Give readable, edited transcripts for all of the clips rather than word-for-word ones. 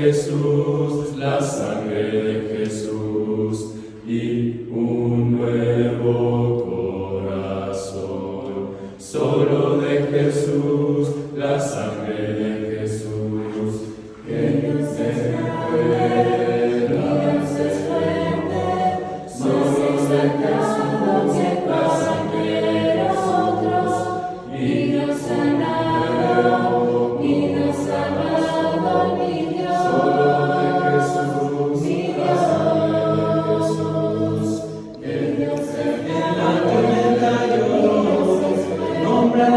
Jesús, la sangre de Jesús y un nuevo corazón. Solo de Jesús, la sangre de Jesús, que nos fuera se fuerte. Solo de Jesús, la sangre de nosotros, y nos sanado, y nos amado, mi Dios. Solo de Jesús, mi Dios, que Dios en la tormenta yo nombra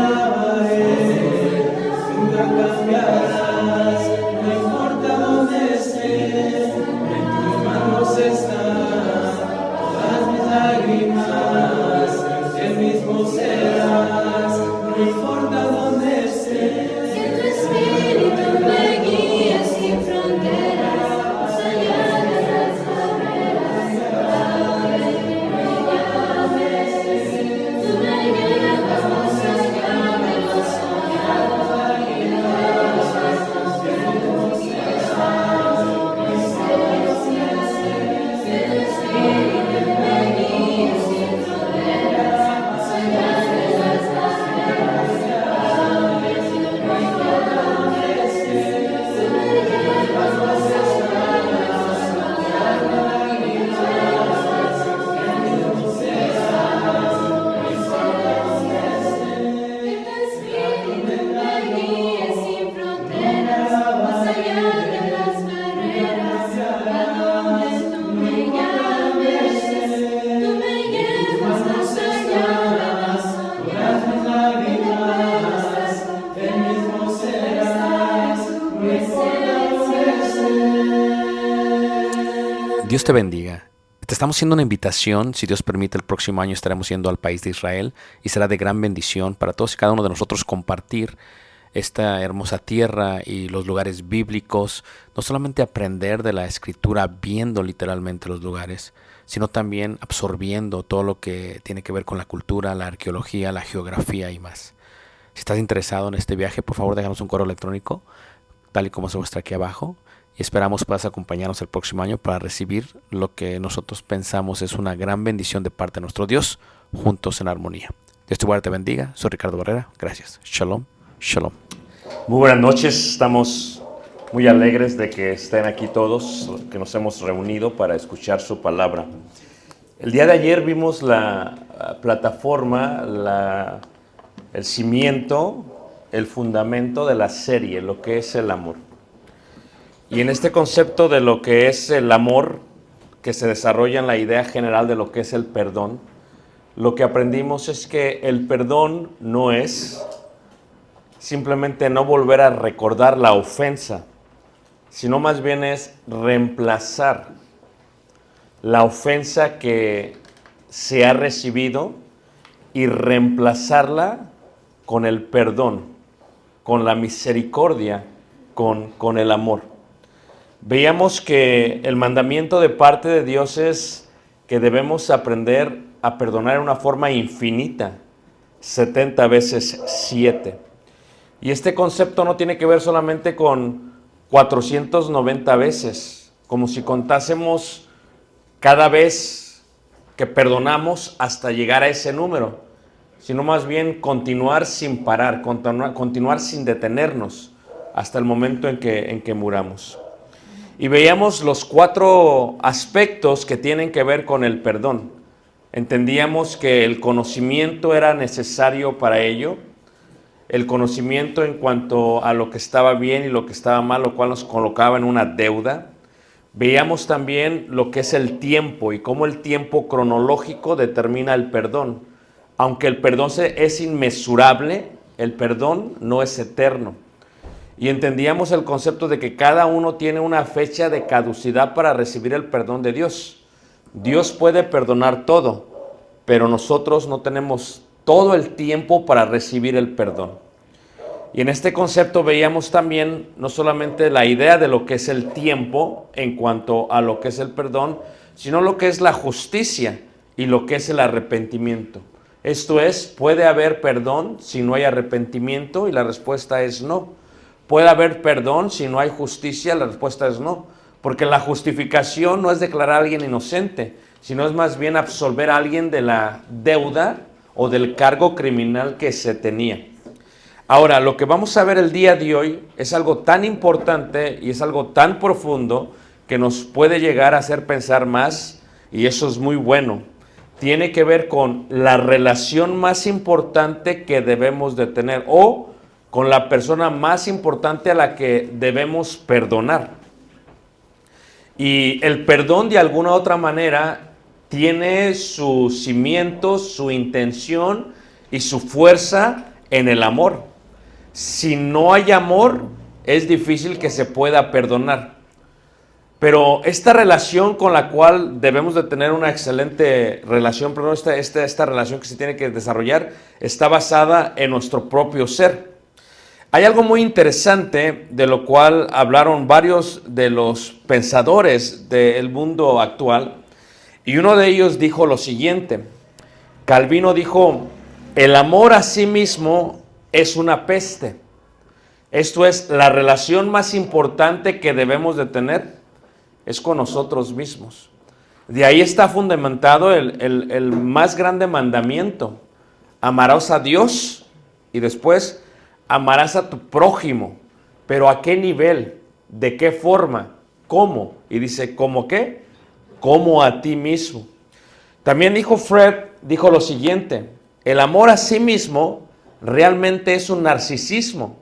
nunca cambiarás, no importa dónde estés, en tus manos están todas mis lágrimas, el mismo serás, no importa dónde estés. Que tu espíritu me guíe sin fronteras, más allá de las barreras, ahora que me llames, tú me llevas más allá de lo soñado. Dios te bendiga. Te estamos haciendo una invitación. Si Dios permite, el próximo año estaremos yendo al país de Israel y será de gran bendición para todos y cada uno de nosotros compartir esta hermosa tierra y los lugares bíblicos. No solamente aprender de la Escritura viendo literalmente los lugares, sino también absorbiendo todo lo que tiene que ver con la cultura, la arqueología, la geografía y más. Si estás interesado en este viaje, por favor déjanos un correo electrónico, tal y como se muestra aquí abajo. Y esperamos puedas acompañarnos el próximo año para recibir lo que nosotros pensamos es una gran bendición de parte de nuestro Dios, juntos en armonía. Dios te guarde, te bendiga. Soy Ricardo Barrera. Gracias. Shalom. Shalom. Muy buenas noches. Estamos muy alegres de que estén aquí todos, que nos hemos reunido para escuchar su palabra. El día de ayer vimos la plataforma, el cimiento, el fundamento de la serie, lo que es el amor. Y en este concepto de lo que es el amor, que se desarrolla en la idea general de lo que es el perdón, lo que aprendimos es que el perdón no es simplemente no volver a recordar la ofensa, sino más bien es reemplazar la ofensa que se ha recibido y reemplazarla con el perdón, con la misericordia, con el amor. Veíamos que el mandamiento de parte de Dios es que debemos aprender a perdonar de una forma infinita, 70 veces 7. Y este concepto no tiene que ver solamente con 490 veces, como si contásemos cada vez que perdonamos hasta llegar a ese número, sino más bien continuar sin parar, continuar sin detenernos hasta el momento en que muramos. Y veíamos los 4 aspectos que tienen que ver con el perdón. Entendíamos que el conocimiento era necesario para ello, el conocimiento en cuanto a lo que estaba bien y lo que estaba mal, lo cual nos colocaba en una deuda. Veíamos también lo que es el tiempo y cómo el tiempo cronológico determina el perdón. Aunque el perdón es inmesurable, el perdón no es eterno. Y entendíamos el concepto de que cada uno tiene una fecha de caducidad para recibir el perdón de Dios. Dios puede perdonar todo, pero nosotros no tenemos todo el tiempo para recibir el perdón. Y en este concepto veíamos también no solamente la idea de lo que es el tiempo en cuanto a lo que es el perdón, sino lo que es la justicia y lo que es el arrepentimiento. Esto es, ¿puede haber perdón si no hay arrepentimiento? Y la respuesta es no. ¿Puede haber perdón si no hay justicia? La respuesta es no, porque la justificación no es declarar a alguien inocente, sino es más bien absolver a alguien de la deuda o del cargo criminal que se tenía. Ahora, lo que vamos a ver el día de hoy es algo tan importante y es algo tan profundo que nos puede llegar a hacer pensar más, y eso es muy bueno. Tiene que ver con la relación más importante que debemos de tener, o con la persona más importante a la que debemos perdonar. Y el perdón, de alguna u otra manera, tiene sus cimientos, su intención y su fuerza en el amor. Si no hay amor, es difícil que se pueda perdonar. Pero esta relación con la cual debemos de tener una excelente relación, pero esta relación que se tiene que desarrollar, está basada en nuestro propio ser. Hay algo muy interesante de lo cual hablaron varios de los pensadores del mundo actual, y uno de ellos dijo lo siguiente. Calvino dijo: el amor a sí mismo es una peste. Esto es, la relación más importante que debemos de tener es con nosotros mismos. De ahí está fundamentado el más grande mandamiento: amarás a Dios y después amarás a tu prójimo. ¿Pero a qué nivel? ¿De qué forma? ¿Cómo? Y dice, ¿cómo qué? Como a ti mismo. También dijo lo siguiente: el amor a sí mismo realmente es un narcisismo.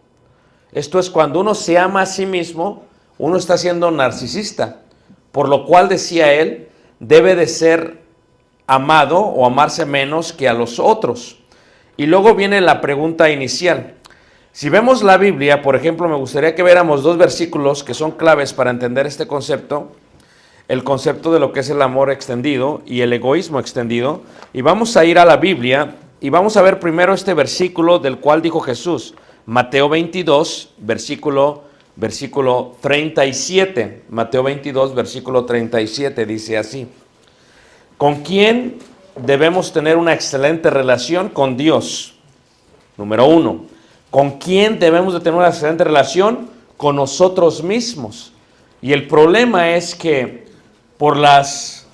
Esto es, cuando uno se ama a sí mismo, uno está siendo narcisista, por lo cual, decía él, debe de ser amado o amarse menos que a los otros. Y luego viene la pregunta inicial. Si vemos la Biblia, por ejemplo, me gustaría que viéramos dos versículos que son claves para entender este concepto, el concepto de lo que es el amor extendido y el egoísmo extendido. Y vamos a ir a la Biblia y vamos a ver primero este versículo del cual dijo Jesús, Mateo 22, versículo 37. Mateo 22, versículo 37, dice así: ¿con quién debemos tener una excelente relación? Con Dios. Número 1. ¿Con quién debemos de tener una excelente relación? Con nosotros mismos. Y el problema es que por las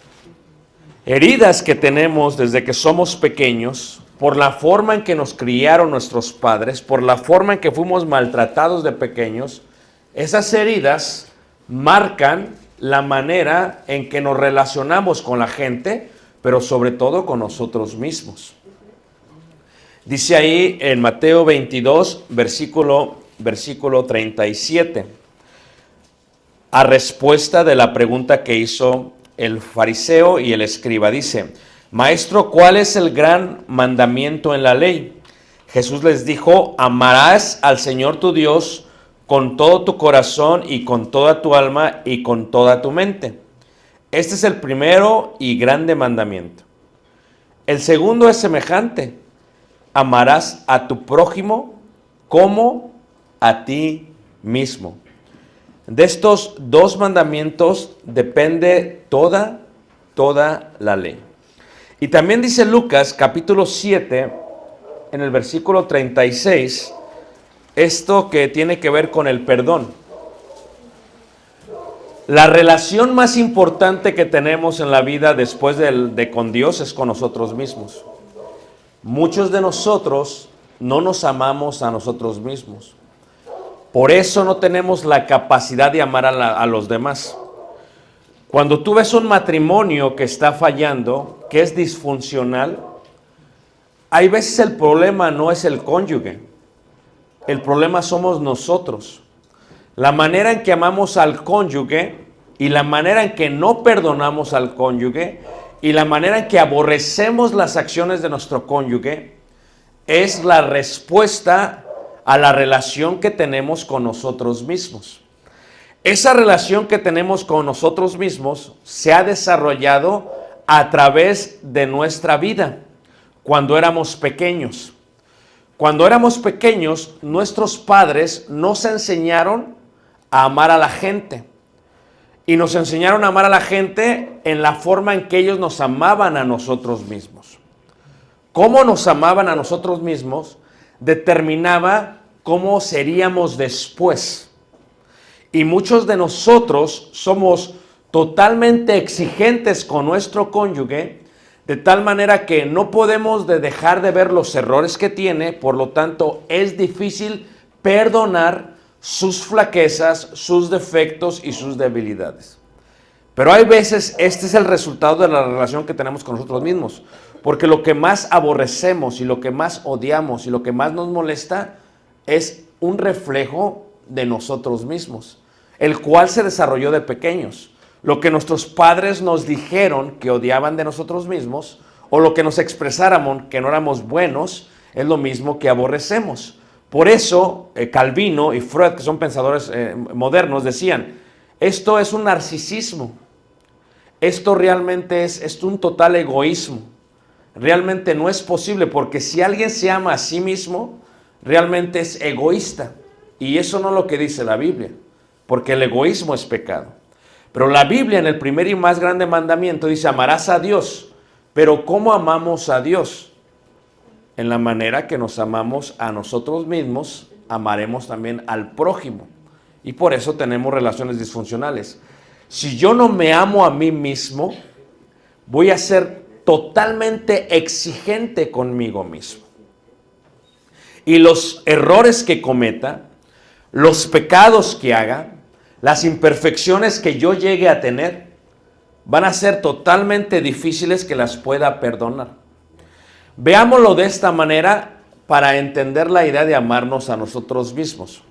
heridas que tenemos desde que somos pequeños, por la forma en que nos criaron nuestros padres, por la forma en que fuimos maltratados de pequeños, esas heridas marcan la manera en que nos relacionamos con la gente, pero sobre todo con nosotros mismos. Dice ahí en Mateo 22, versículo 37, a respuesta de la pregunta que hizo el fariseo y el escriba, dice: Maestro, ¿cuál es el gran mandamiento en la ley? Jesús les dijo: amarás al Señor tu Dios con todo tu corazón y con toda tu alma y con toda tu mente. Este es el primero y grande mandamiento. El segundo es semejante: amarás a tu prójimo como a ti mismo. De estos dos mandamientos depende toda la ley. Y también dice Lucas capítulo 7, en el versículo 36, esto que tiene que ver con el perdón. La relación más importante que tenemos en la vida después de con Dios es con nosotros mismos. Muchos de nosotros no nos amamos a nosotros mismos. Por eso no tenemos la capacidad de amar a los demás. Cuando tú ves un matrimonio que está fallando, que es disfuncional, hay veces el problema no es el cónyuge. El problema somos nosotros. La manera en que amamos al cónyuge y la manera en que no perdonamos al cónyuge y la manera en que aborrecemos las acciones de nuestro cónyuge es la respuesta a la relación que tenemos con nosotros mismos. Esa relación que tenemos con nosotros mismos se ha desarrollado a través de nuestra vida cuando éramos pequeños. Cuando éramos pequeños, nuestros padres nos enseñaron a amar a la gente. Y nos enseñaron a amar a la gente en la forma en que ellos nos amaban a nosotros mismos. Cómo nos amaban a nosotros mismos determinaba cómo seríamos después. Y muchos de nosotros somos totalmente exigentes con nuestro cónyuge, de tal manera que no podemos dejar de ver los errores que tiene, por lo tanto es difícil perdonar sus flaquezas, sus defectos y sus debilidades. Pero hay veces este es el resultado de la relación que tenemos con nosotros mismos, porque lo que más aborrecemos y lo que más odiamos y lo que más nos molesta es un reflejo de nosotros mismos, el cual se desarrolló de pequeños. Lo que nuestros padres nos dijeron que odiaban de nosotros mismos, o lo que nos expresáramos que no éramos buenos, es lo mismo que aborrecemos. Por eso Calvino y Freud, que son pensadores modernos, decían, esto es un narcisismo, esto realmente es un total egoísmo. Realmente no es posible, porque si alguien se ama a sí mismo, realmente es egoísta. Y eso no es lo que dice la Biblia, porque el egoísmo es pecado. Pero la Biblia en el primer y más grande mandamiento dice, amarás a Dios. Pero ¿cómo amamos a Dios? En la manera que nos amamos a nosotros mismos, amaremos también al prójimo. Y por eso tenemos relaciones disfuncionales. Si yo no me amo a mí mismo, voy a ser totalmente exigente conmigo mismo. Y los errores que cometa, los pecados que haga, las imperfecciones que yo llegue a tener, van a ser totalmente difíciles que las pueda perdonar. Veámoslo de esta manera para entender la idea de amarnos a nosotros mismos.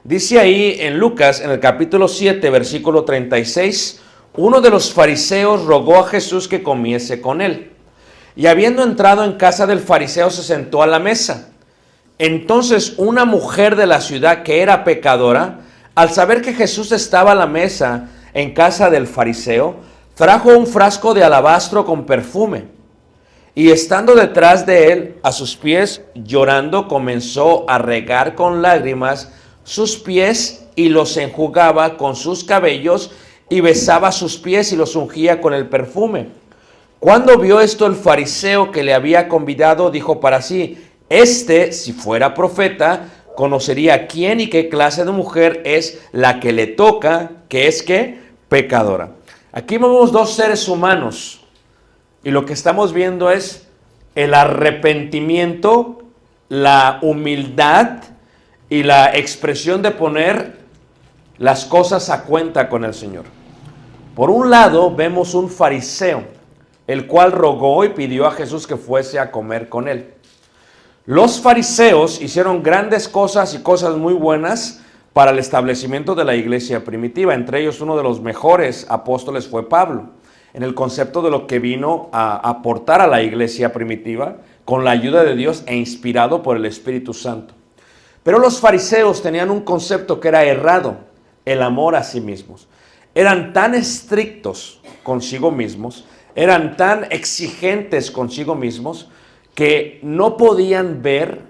Dice ahí en Lucas, en el capítulo 7, versículo 36, uno de los fariseos rogó a Jesús que comiese con él. Y habiendo entrado en casa del fariseo, se sentó a la mesa. Entonces una mujer de la ciudad que era pecadora, al saber que Jesús estaba a la mesa en casa del fariseo, trajo un frasco de alabastro con perfume. Y estando detrás de él, a sus pies, llorando, comenzó a regar con lágrimas sus pies y los enjugaba con sus cabellos y besaba sus pies y los ungía con el perfume. Cuando vio esto el fariseo que le había convidado, dijo para sí, si fuera profeta, conocería quién y qué clase de mujer es la que le toca, que es ¿qué? Pecadora. Aquí vemos dos seres humanos y lo que estamos viendo es el arrepentimiento, la humildad y la expresión de poner las cosas a cuenta con el Señor. Por un lado vemos un fariseo, el cual rogó y pidió a Jesús que fuese a comer con él. Los fariseos hicieron grandes cosas y cosas muy buenas para el establecimiento de la iglesia primitiva. Entre ellos, uno de los mejores apóstoles fue Pablo, en el concepto de lo que vino a aportar a la iglesia primitiva con la ayuda de Dios e inspirado por el Espíritu Santo. Pero los fariseos tenían un concepto que era errado, el amor a sí mismos. Eran tan estrictos consigo mismos, eran tan exigentes consigo mismos, que no podían ver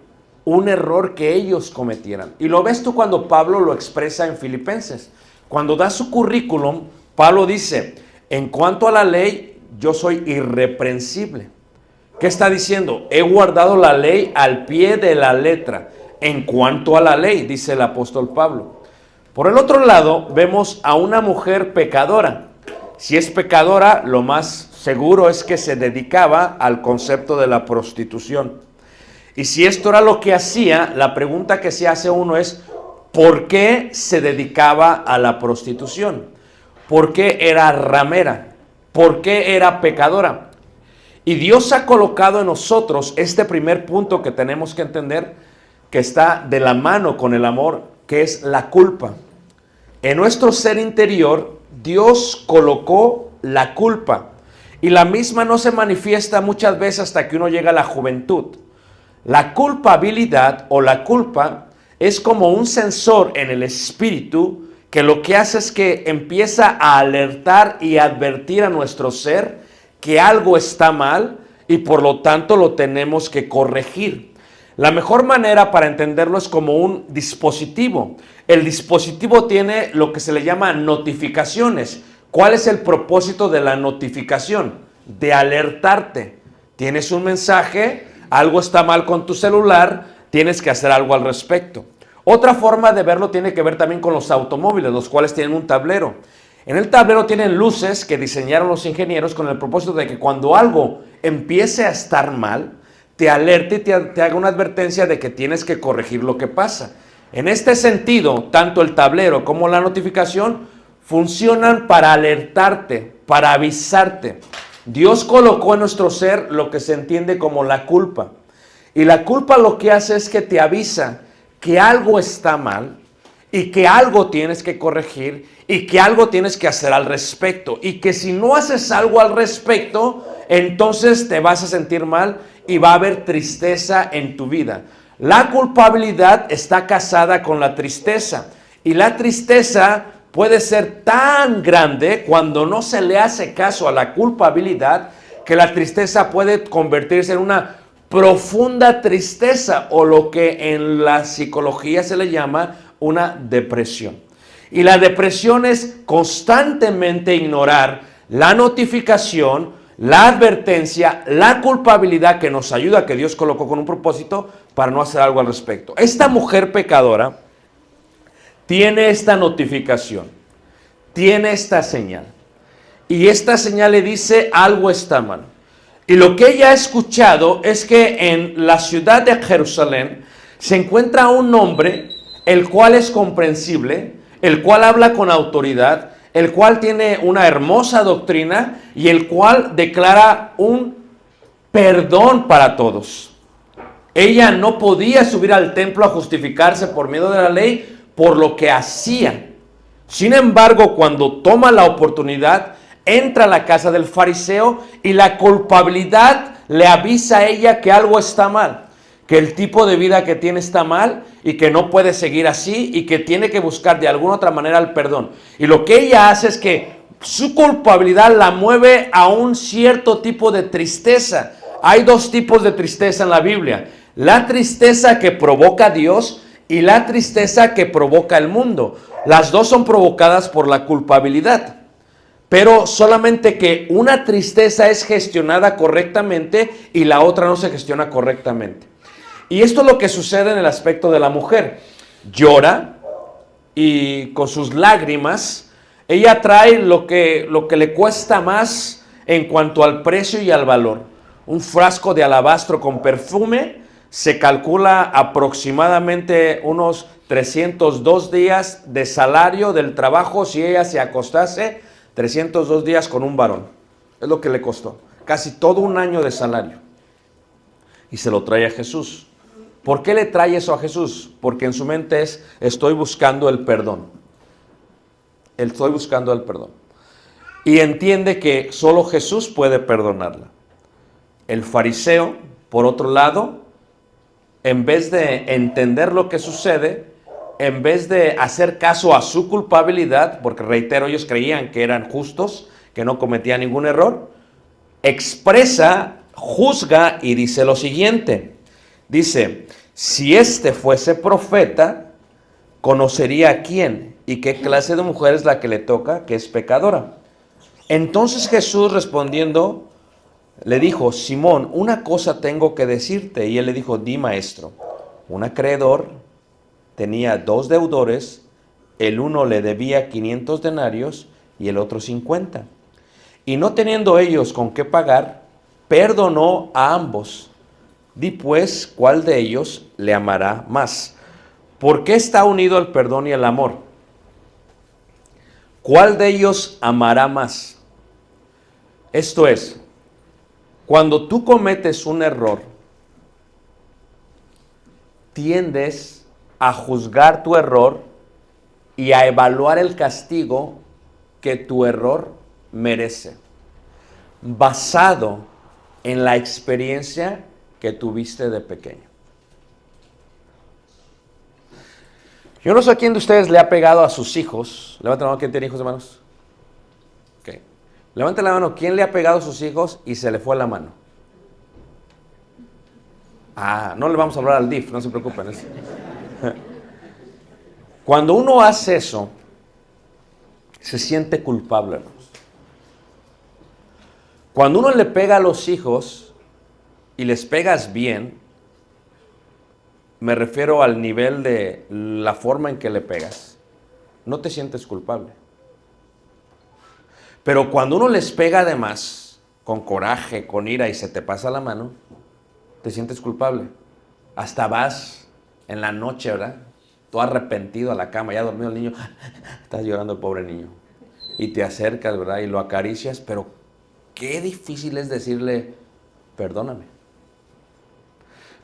un error que ellos cometieran. Y lo ves tú cuando Pablo lo expresa en Filipenses. Cuando da su currículum, Pablo dice, en cuanto a la ley, yo soy irreprensible. ¿Qué está diciendo? He guardado la ley al pie de la letra. En cuanto a la ley, dice el apóstol Pablo. Por el otro lado, vemos a una mujer pecadora. Si es pecadora, lo más seguro es que se dedicaba al concepto de la prostitución. Y si esto era lo que hacía, la pregunta que se hace uno es, ¿por qué se dedicaba a la prostitución? ¿Por qué era ramera? ¿Por qué era pecadora? Y Dios ha colocado en nosotros este primer punto que tenemos que entender, que está de la mano con el amor, que es la culpa. En nuestro ser interior, Dios colocó la culpa. Y la misma no se manifiesta muchas veces hasta que uno llega a la juventud. La culpabilidad o la culpa es como un sensor en el espíritu que lo que hace es que empieza a alertar y advertir a nuestro ser que algo está mal y por lo tanto lo tenemos que corregir. La mejor manera para entenderlo es como un dispositivo. El dispositivo tiene lo que se le llama notificaciones. ¿Cuál es el propósito de la notificación? De alertarte. Tienes un mensaje, algo está mal con tu celular, tienes que hacer algo al respecto. Otra forma de verlo tiene que ver también con los automóviles, los cuales tienen un tablero. En el tablero tienen luces que diseñaron los ingenieros con el propósito de que cuando algo empiece a estar mal, te alerte y te haga una advertencia de que tienes que corregir lo que pasa. En este sentido, tanto el tablero como la notificación funcionan para alertarte, para avisarte. Dios colocó en nuestro ser lo que se entiende como la culpa. Y la culpa lo que hace es que te avisa que algo está mal y que algo tienes que corregir y que algo tienes que hacer al respecto. Y que si no haces algo al respecto, entonces te vas a sentir mal y va a haber tristeza en tu vida. La culpabilidad está casada con la tristeza. Y la tristeza puede ser tan grande cuando no se le hace caso a la culpabilidad, que la tristeza puede convertirse en una profunda tristeza, o lo que en la psicología se le llama una depresión. Y la depresión es constantemente ignorar la notificación, la advertencia, la culpabilidad que nos ayuda, que Dios colocó con un propósito para no hacer algo al respecto. Esta mujer pecadora tiene esta notificación, tiene esta señal. Y esta señal le dice: algo está mal. Y lo que ella ha escuchado es que en la ciudad de Jerusalén se encuentra un hombre, el cual es comprensible, el cual habla con autoridad, el cual tiene una hermosa doctrina y el cual declara un perdón para todos. Ella no podía subir al templo a justificarse por miedo de la ley por lo que hacía. Sin embargo, cuando toma la oportunidad, entra a la casa del fariseo y la culpabilidad le avisa a ella que algo está mal, que el tipo de vida que tiene está mal y que no puede seguir así y que tiene que buscar de alguna otra manera el perdón. Y lo que ella hace es que su culpabilidad la mueve a un cierto tipo de tristeza. Hay dos tipos de tristeza en la Biblia: la tristeza que provoca Dios y la tristeza que provoca el mundo. Las dos son provocadas por la culpabilidad. Pero solamente que una tristeza es gestionada correctamente y la otra no se gestiona correctamente. Y esto es lo que sucede en el aspecto de la mujer. Llora y con sus lágrimas ella trae lo que le cuesta más en cuanto al precio y al valor. Un frasco de alabastro con perfume se calcula aproximadamente unos 302 días de salario del trabajo si ella se acostase 302 días con un varón. Es lo que le costó. Casi todo un año de salario. Y se lo trae a Jesús. ¿Por qué le trae eso a Jesús? Porque en su mente es: estoy buscando el perdón. Estoy buscando el perdón. Y entiende que solo Jesús puede perdonarla. El fariseo, por otro lado, en vez de entender lo que sucede, en vez de hacer caso a su culpabilidad, porque reitero, ellos creían que eran justos, que no cometían ningún error, expresa, juzga y dice lo siguiente. Dice: si este fuese profeta, conocería a quién y qué clase de mujer es la que le toca, que es pecadora. Entonces Jesús, respondiendo, le dijo: Simón, una cosa tengo que decirte. Y él le dijo: di, maestro. Un acreedor tenía 2 deudores, el uno le debía 500 denarios y el otro 50. Y no teniendo ellos con qué pagar, perdonó a ambos. Di pues, ¿cuál de ellos le amará más? ¿Por qué está unido el perdón y el amor? ¿Cuál de ellos amará más? Esto es, cuando tú cometes un error, tiendes a juzgar tu error y a evaluar el castigo que tu error merece, basado en la experiencia que tuviste de pequeño. Yo no sé a quién de ustedes le ha pegado a sus hijos. Levanten la mano, ¿quién tiene hijos, hermanos? Okay. Levanten la mano, ¿quién le ha pegado a sus hijos y se le fue la mano? No le vamos a hablar al DIF, no se preocupen. Cuando uno hace eso, se siente culpable, hermanos. Cuando uno le pega a los hijos y les pegas bien, me refiero al nivel de la forma en que le pegas, no te sientes culpable. Pero cuando uno les pega además, con coraje, con ira y se te pasa la mano, te sientes culpable. Hasta vas en la noche, ¿verdad? Todo arrepentido a la cama, ya dormido el niño, estás llorando el pobre niño. Y te acercas, ¿verdad? Y lo acaricias, pero qué difícil es decirle, perdóname.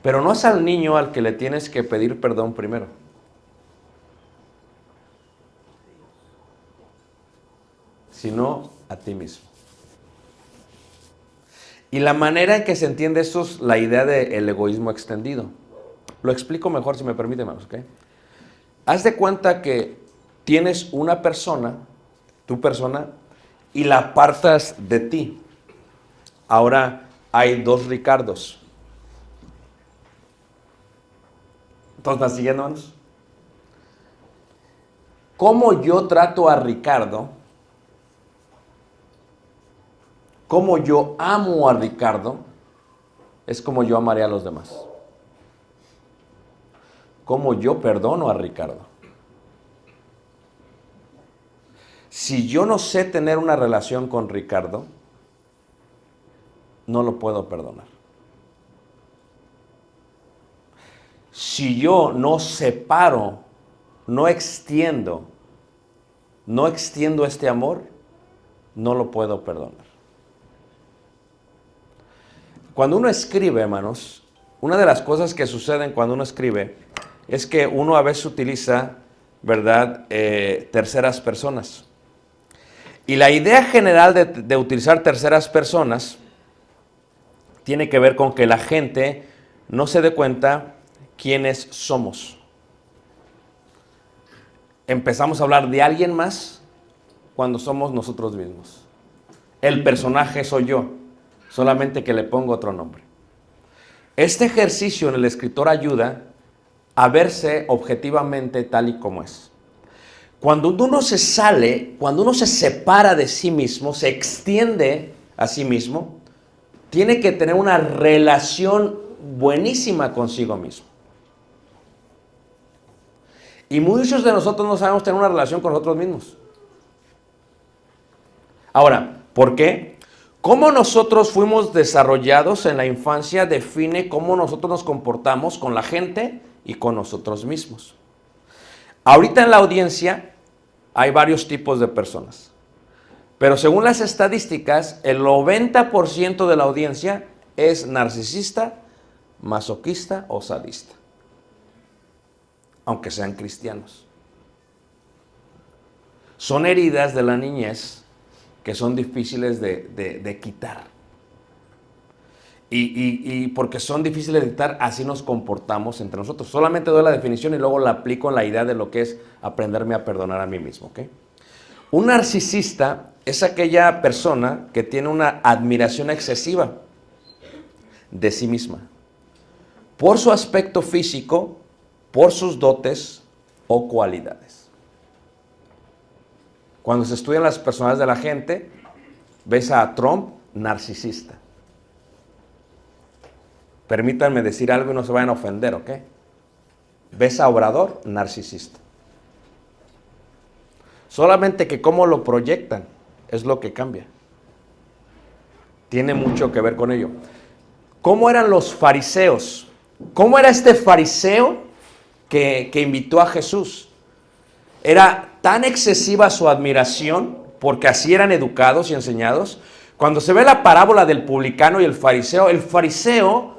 Pero no es al niño al que le tienes que pedir perdón primero. Sino a ti mismo. Y la manera en que se entiende esto es la idea del egoísmo extendido. Lo explico mejor si me permite, hermanos, ¿ok? Haz de cuenta que tienes una persona, tu persona, y la apartas de ti. Ahora hay 2 Ricardos. ¿Todos están siguiendo, hermanos? ¿Cómo yo trato a Ricardo? Como yo amo a Ricardo, es como yo amaré a los demás. Como yo perdono a Ricardo. Si yo no sé tener una relación con Ricardo, no lo puedo perdonar. Si yo no separo, no extiendo este amor, no lo puedo perdonar. Cuando uno escribe, hermanos, una de las cosas que suceden cuando uno escribe es que uno a veces utiliza, ¿verdad?, terceras personas. Y la idea general de utilizar terceras personas tiene que ver con que la gente no se dé cuenta quiénes somos. Empezamos a hablar de alguien más cuando somos nosotros mismos. El personaje soy yo, solamente que le pongo otro nombre. Este ejercicio en el escritor ayuda a verse objetivamente tal y como es. Cuando uno se sale, cuando uno se separa de sí mismo, se extiende a sí mismo, tiene que tener una relación buenísima consigo mismo. Y muchos de nosotros no sabemos tener una relación con nosotros mismos. Ahora, ¿por qué? Cómo nosotros fuimos desarrollados en la infancia define cómo nosotros nos comportamos con la gente y con nosotros mismos. Ahorita en la audiencia hay varios tipos de personas. Pero según las estadísticas, el 90% de la audiencia es narcisista, masoquista o sadista. Aunque sean cristianos. Son heridas de la niñez que son difíciles de quitar. Y porque son difíciles de quitar, así nos comportamos entre nosotros. Solamente doy la definición y luego la aplico en la idea de lo que es aprenderme a perdonar a mí mismo, ¿ok? Un narcisista es aquella persona que tiene una admiración excesiva de sí misma. Por su aspecto físico, por sus dotes o cualidades. Cuando se estudian las personalidades de la gente, ves a Trump narcisista. Permítanme decir algo y no se vayan a ofender, ¿ok? Ves a Obrador narcisista. Solamente que cómo lo proyectan es lo que cambia. Tiene mucho que ver con ello. ¿Cómo eran los fariseos? ¿Cómo era este fariseo que invitó a Jesús? Era tan excesiva su admiración, porque así eran educados y enseñados. Cuando se ve la parábola del publicano y el fariseo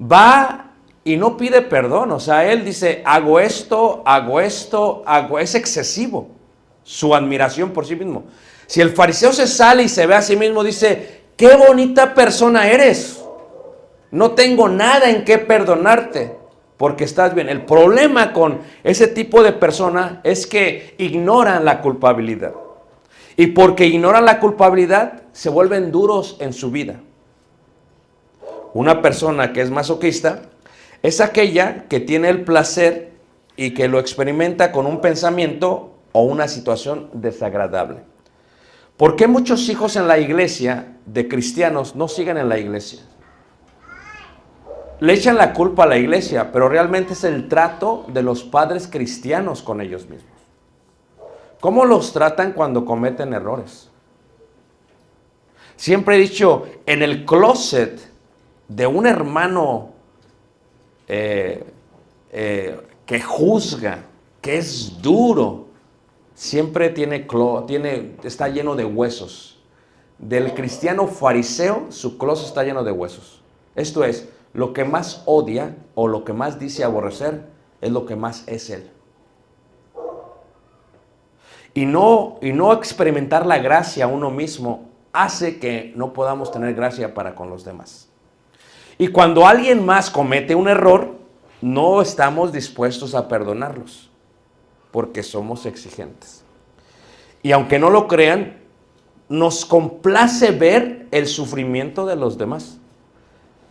va y no pide perdón. O sea, él dice, hago esto, es excesivo su admiración por sí mismo. Si el fariseo se sale y se ve a sí mismo, dice, qué bonita persona eres. No tengo nada en qué perdonarte, porque estás bien. El problema con ese tipo de persona es que ignoran la culpabilidad. Y porque ignoran la culpabilidad, se vuelven duros en su vida. Una persona que es masoquista es aquella que tiene el placer y que lo experimenta con un pensamiento o una situación desagradable. ¿Por qué muchos hijos en la iglesia de cristianos no siguen en la iglesia? le echan la culpa a la iglesia, pero realmente es el trato de los padres cristianos con ellos mismos. ¿Cómo los tratan cuando cometen errores? Siempre he dicho, en el closet de un hermano que juzga, que es duro, siempre está lleno de huesos. Del cristiano fariseo, su closet está lleno de huesos. Esto es, lo que más odia o lo que más dice aborrecer es lo que más es él. Y no experimentar la gracia uno mismo hace que no podamos tener gracia para con los demás. Y cuando alguien más comete un error, no estamos dispuestos a perdonarlos, porque somos exigentes. Y aunque no lo crean, nos complace ver el sufrimiento de los demás.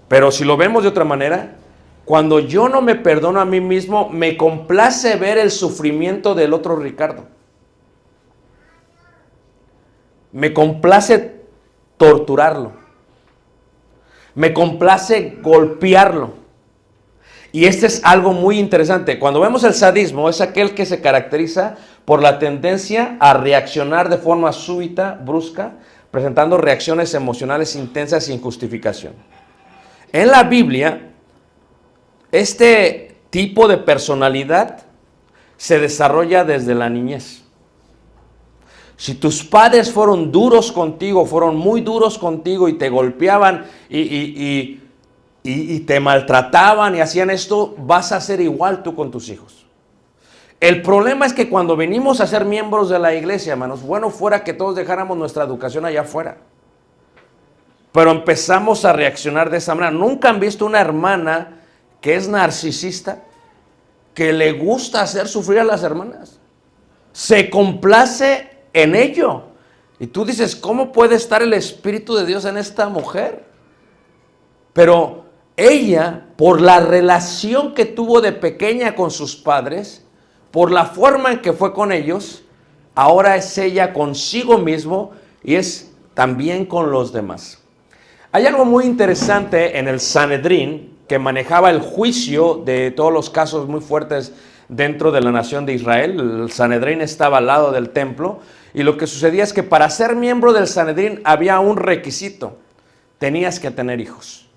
Pero si lo vemos de otra manera, cuando yo no me perdono a mí mismo, me complace ver el sufrimiento del otro Ricardo. Me complace torturarlo. Me complace golpearlo. Y este es algo muy interesante. Cuando vemos el sadismo, es aquel que se caracteriza por la tendencia a reaccionar de forma súbita, brusca, presentando reacciones emocionales intensas sin justificación. En la Biblia, este tipo de personalidad se desarrolla desde la niñez. Si tus padres fueron duros contigo, fueron muy duros contigo y te golpeaban y te maltrataban y hacían esto, vas a ser igual tú con tus hijos. El problema es que cuando venimos a ser miembros de la iglesia, hermanos, bueno fuera que todos dejáramos nuestra educación allá afuera. Pero empezamos a reaccionar de esa manera. ¿Nunca han visto una hermana que es narcisista, que le gusta hacer sufrir a las hermanas? Se complace en ello. Y tú dices, ¿cómo puede estar el Espíritu de Dios en esta mujer? Pero ella, por la relación que tuvo de pequeña con sus padres, por la forma en que fue con ellos, ahora es ella consigo mismo y es también con los demás. Hay algo muy interesante en el Sanedrín que manejaba el juicio de todos los casos muy fuertes dentro de la nación de Israel. El Sanedrín estaba al lado del templo y lo que sucedía es que para ser miembro del Sanedrín había un requisito: tenías que tener hijos.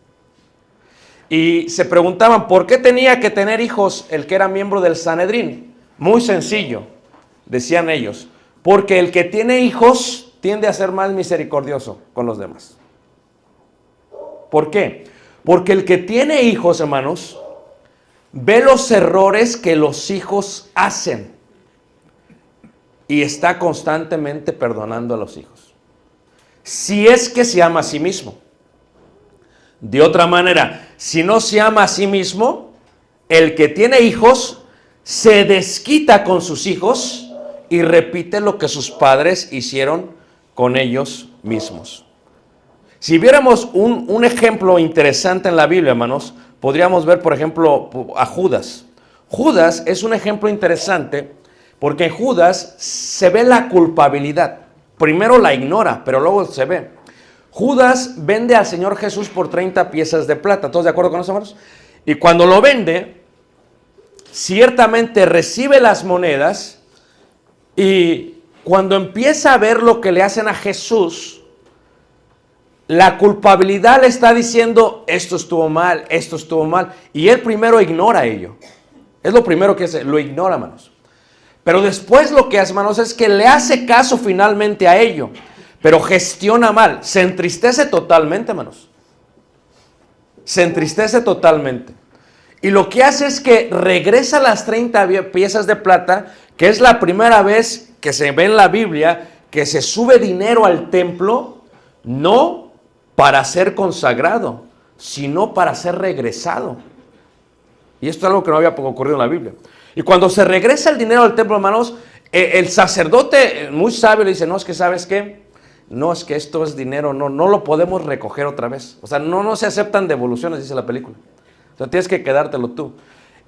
Y se preguntaban, ¿por qué tenía que tener hijos el que era miembro del Sanedrín? Muy sencillo, decían ellos, porque el que tiene hijos tiende a ser más misericordioso con los demás. ¿Por qué? Porque el que tiene hijos, hermanos, ve los errores que los hijos hacen y está constantemente perdonando a los hijos. Si es que se ama a sí mismo. De otra manera, si no se ama a sí mismo, el que tiene hijos se desquita con sus hijos y repite lo que sus padres hicieron con ellos mismos. Si viéramos un ejemplo interesante en la Biblia, hermanos, podríamos ver, por ejemplo, a Judas. Judas es un ejemplo interesante porque en Judas se ve la culpabilidad. Primero la ignora, pero luego se ve. Judas vende al Señor Jesús por 30 piezas de plata. ¿Todos de acuerdo con eso, hermanos? Y cuando lo vende, ciertamente recibe las monedas y cuando empieza a ver lo que le hacen a Jesús, la culpabilidad le está diciendo, esto estuvo mal, y él primero ignora ello. Es lo primero que hace, lo ignora, hermanos. Pero después lo que hace, hermanos, es que le hace caso finalmente a ello, pero gestiona mal, se entristece totalmente, hermanos. Se entristece totalmente. Y lo que hace es que regresa las 30 piezas de plata, que es la primera vez que se ve en la Biblia que se sube dinero al templo, no para ser consagrado, sino para ser regresado. Y esto es algo que no había ocurrido en la Biblia. Y cuando se regresa el dinero al templo, hermanos, el sacerdote muy sabio le dice, no, es que ¿sabes qué? No, es que esto es dinero, no lo podemos recoger otra vez. O sea, no se aceptan devoluciones, dice la película. O sea, tienes que quedártelo tú.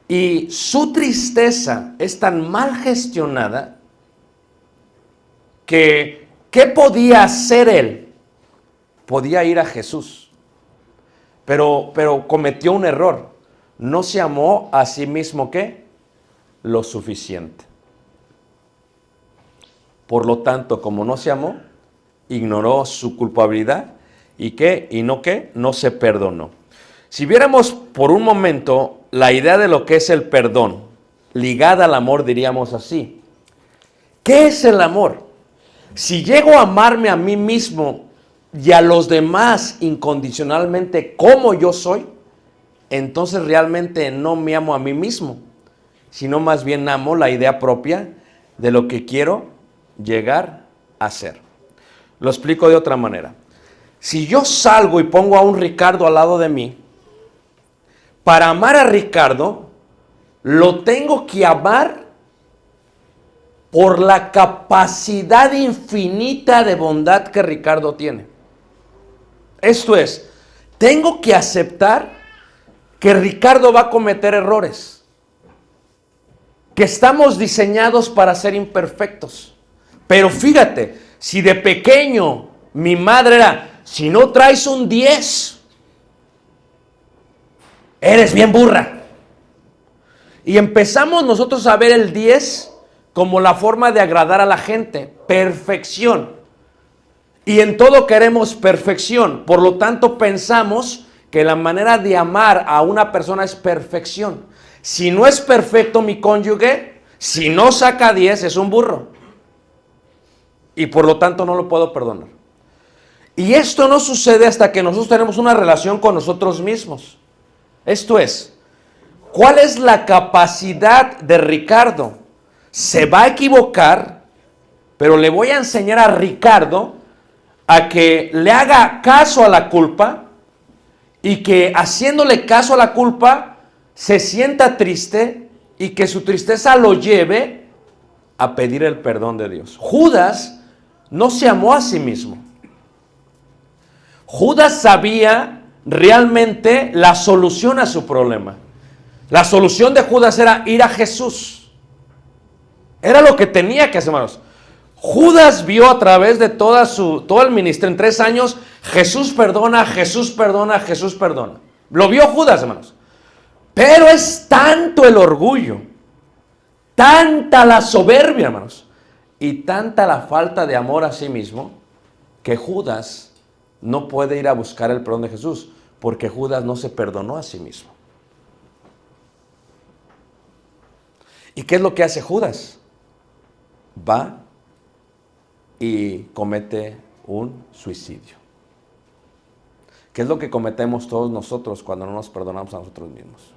Y su tristeza es tan mal gestionada que, ¿qué podía hacer él? Podía ir a Jesús. pero cometió un error. No se amó a sí mismo, ¿qué? Lo suficiente. Por lo tanto, como no se amó, ignoró su culpabilidad y ¿qué? ¿Y no qué? No se perdonó. Si viéramos por un momento la idea de lo que es el perdón, ligada al amor, diríamos así. ¿Qué es el amor? Si llego a amarme a mí mismo y a los demás incondicionalmente como yo soy, entonces realmente no me amo a mí mismo, sino más bien amo la idea propia de lo que quiero llegar a ser. Lo explico de otra manera. Si yo salgo y pongo a un Ricardo al lado de mí, para amar a Ricardo, lo tengo que amar por la capacidad infinita de bondad que Ricardo tiene. Esto es, tengo que aceptar que Ricardo va a cometer errores, que estamos diseñados para ser imperfectos. Pero fíjate, si de pequeño mi madre era, si no traes un 10, eres bien burra. Y empezamos nosotros a ver el 10 como la forma de agradar a la gente, perfección. Y en todo queremos perfección. Por lo tanto, pensamos que la manera de amar a una persona es perfección. Si no es perfecto mi cónyuge, si no saca 10, es un burro. Y por lo tanto no lo puedo perdonar. Y esto no sucede hasta que nosotros tenemos una relación con nosotros mismos. Esto es, ¿cuál es la capacidad de Ricardo? Se va a equivocar, pero le voy a enseñar a Ricardo a que le haga caso a la culpa y que haciéndole caso a la culpa se sienta triste y que su tristeza lo lleve a pedir el perdón de Dios. Judas no se amó a sí mismo. Judas sabía realmente la solución a su problema. La solución de Judas era ir a Jesús. Era lo que tenía que hacer, hermanos. Judas vio a través de todo el ministerio, en 3 años, Jesús perdona, Jesús perdona, Jesús perdona. Lo vio Judas, hermanos. Pero es tanto el orgullo, tanta la soberbia, hermanos, y tanta la falta de amor a sí mismo, que Judas no puede ir a buscar el perdón de Jesús, porque Judas no se perdonó a sí mismo. ¿Y qué es lo que hace Judas? Va y comete un suicidio. ¿Qué es lo que cometemos todos nosotros cuando no nos perdonamos a nosotros mismos?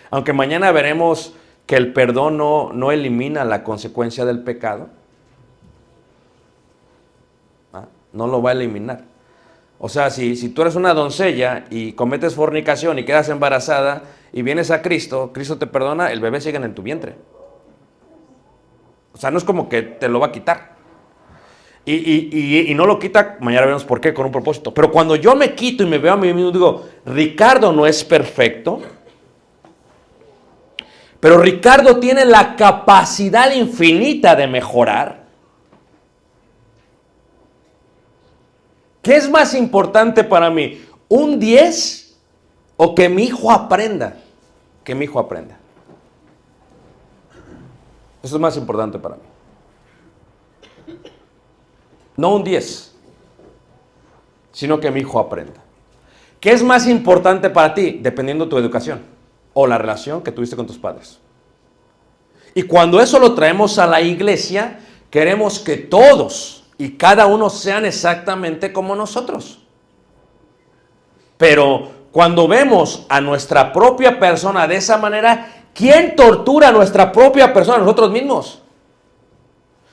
Aunque mañana veremos que el perdón no elimina la consecuencia del pecado, no lo va a eliminar. O sea, si tú eres una doncella y cometes fornicación y quedas embarazada y vienes a Cristo, Cristo te perdona, el bebé sigue en tu vientre. O sea, no es como que te lo va a quitar. Y no lo quita, mañana veremos por qué, con un propósito. Pero cuando yo me quito y me veo a mí mismo, digo, Ricardo no es perfecto, pero Ricardo tiene la capacidad infinita de mejorar. ¿Qué es más importante para mí? ¿Un 10 o que mi hijo aprenda? Que mi hijo aprenda. Eso es más importante para mí. No un 10, sino que mi hijo aprenda. ¿Qué es más importante para ti? Dependiendo de tu educación o la relación que tuviste con tus padres. Y cuando eso lo traemos a la iglesia, queremos que todos y cada uno sean exactamente como nosotros. Pero cuando vemos a nuestra propia persona de esa manera, ¿quién tortura a nuestra propia persona? Nosotros mismos.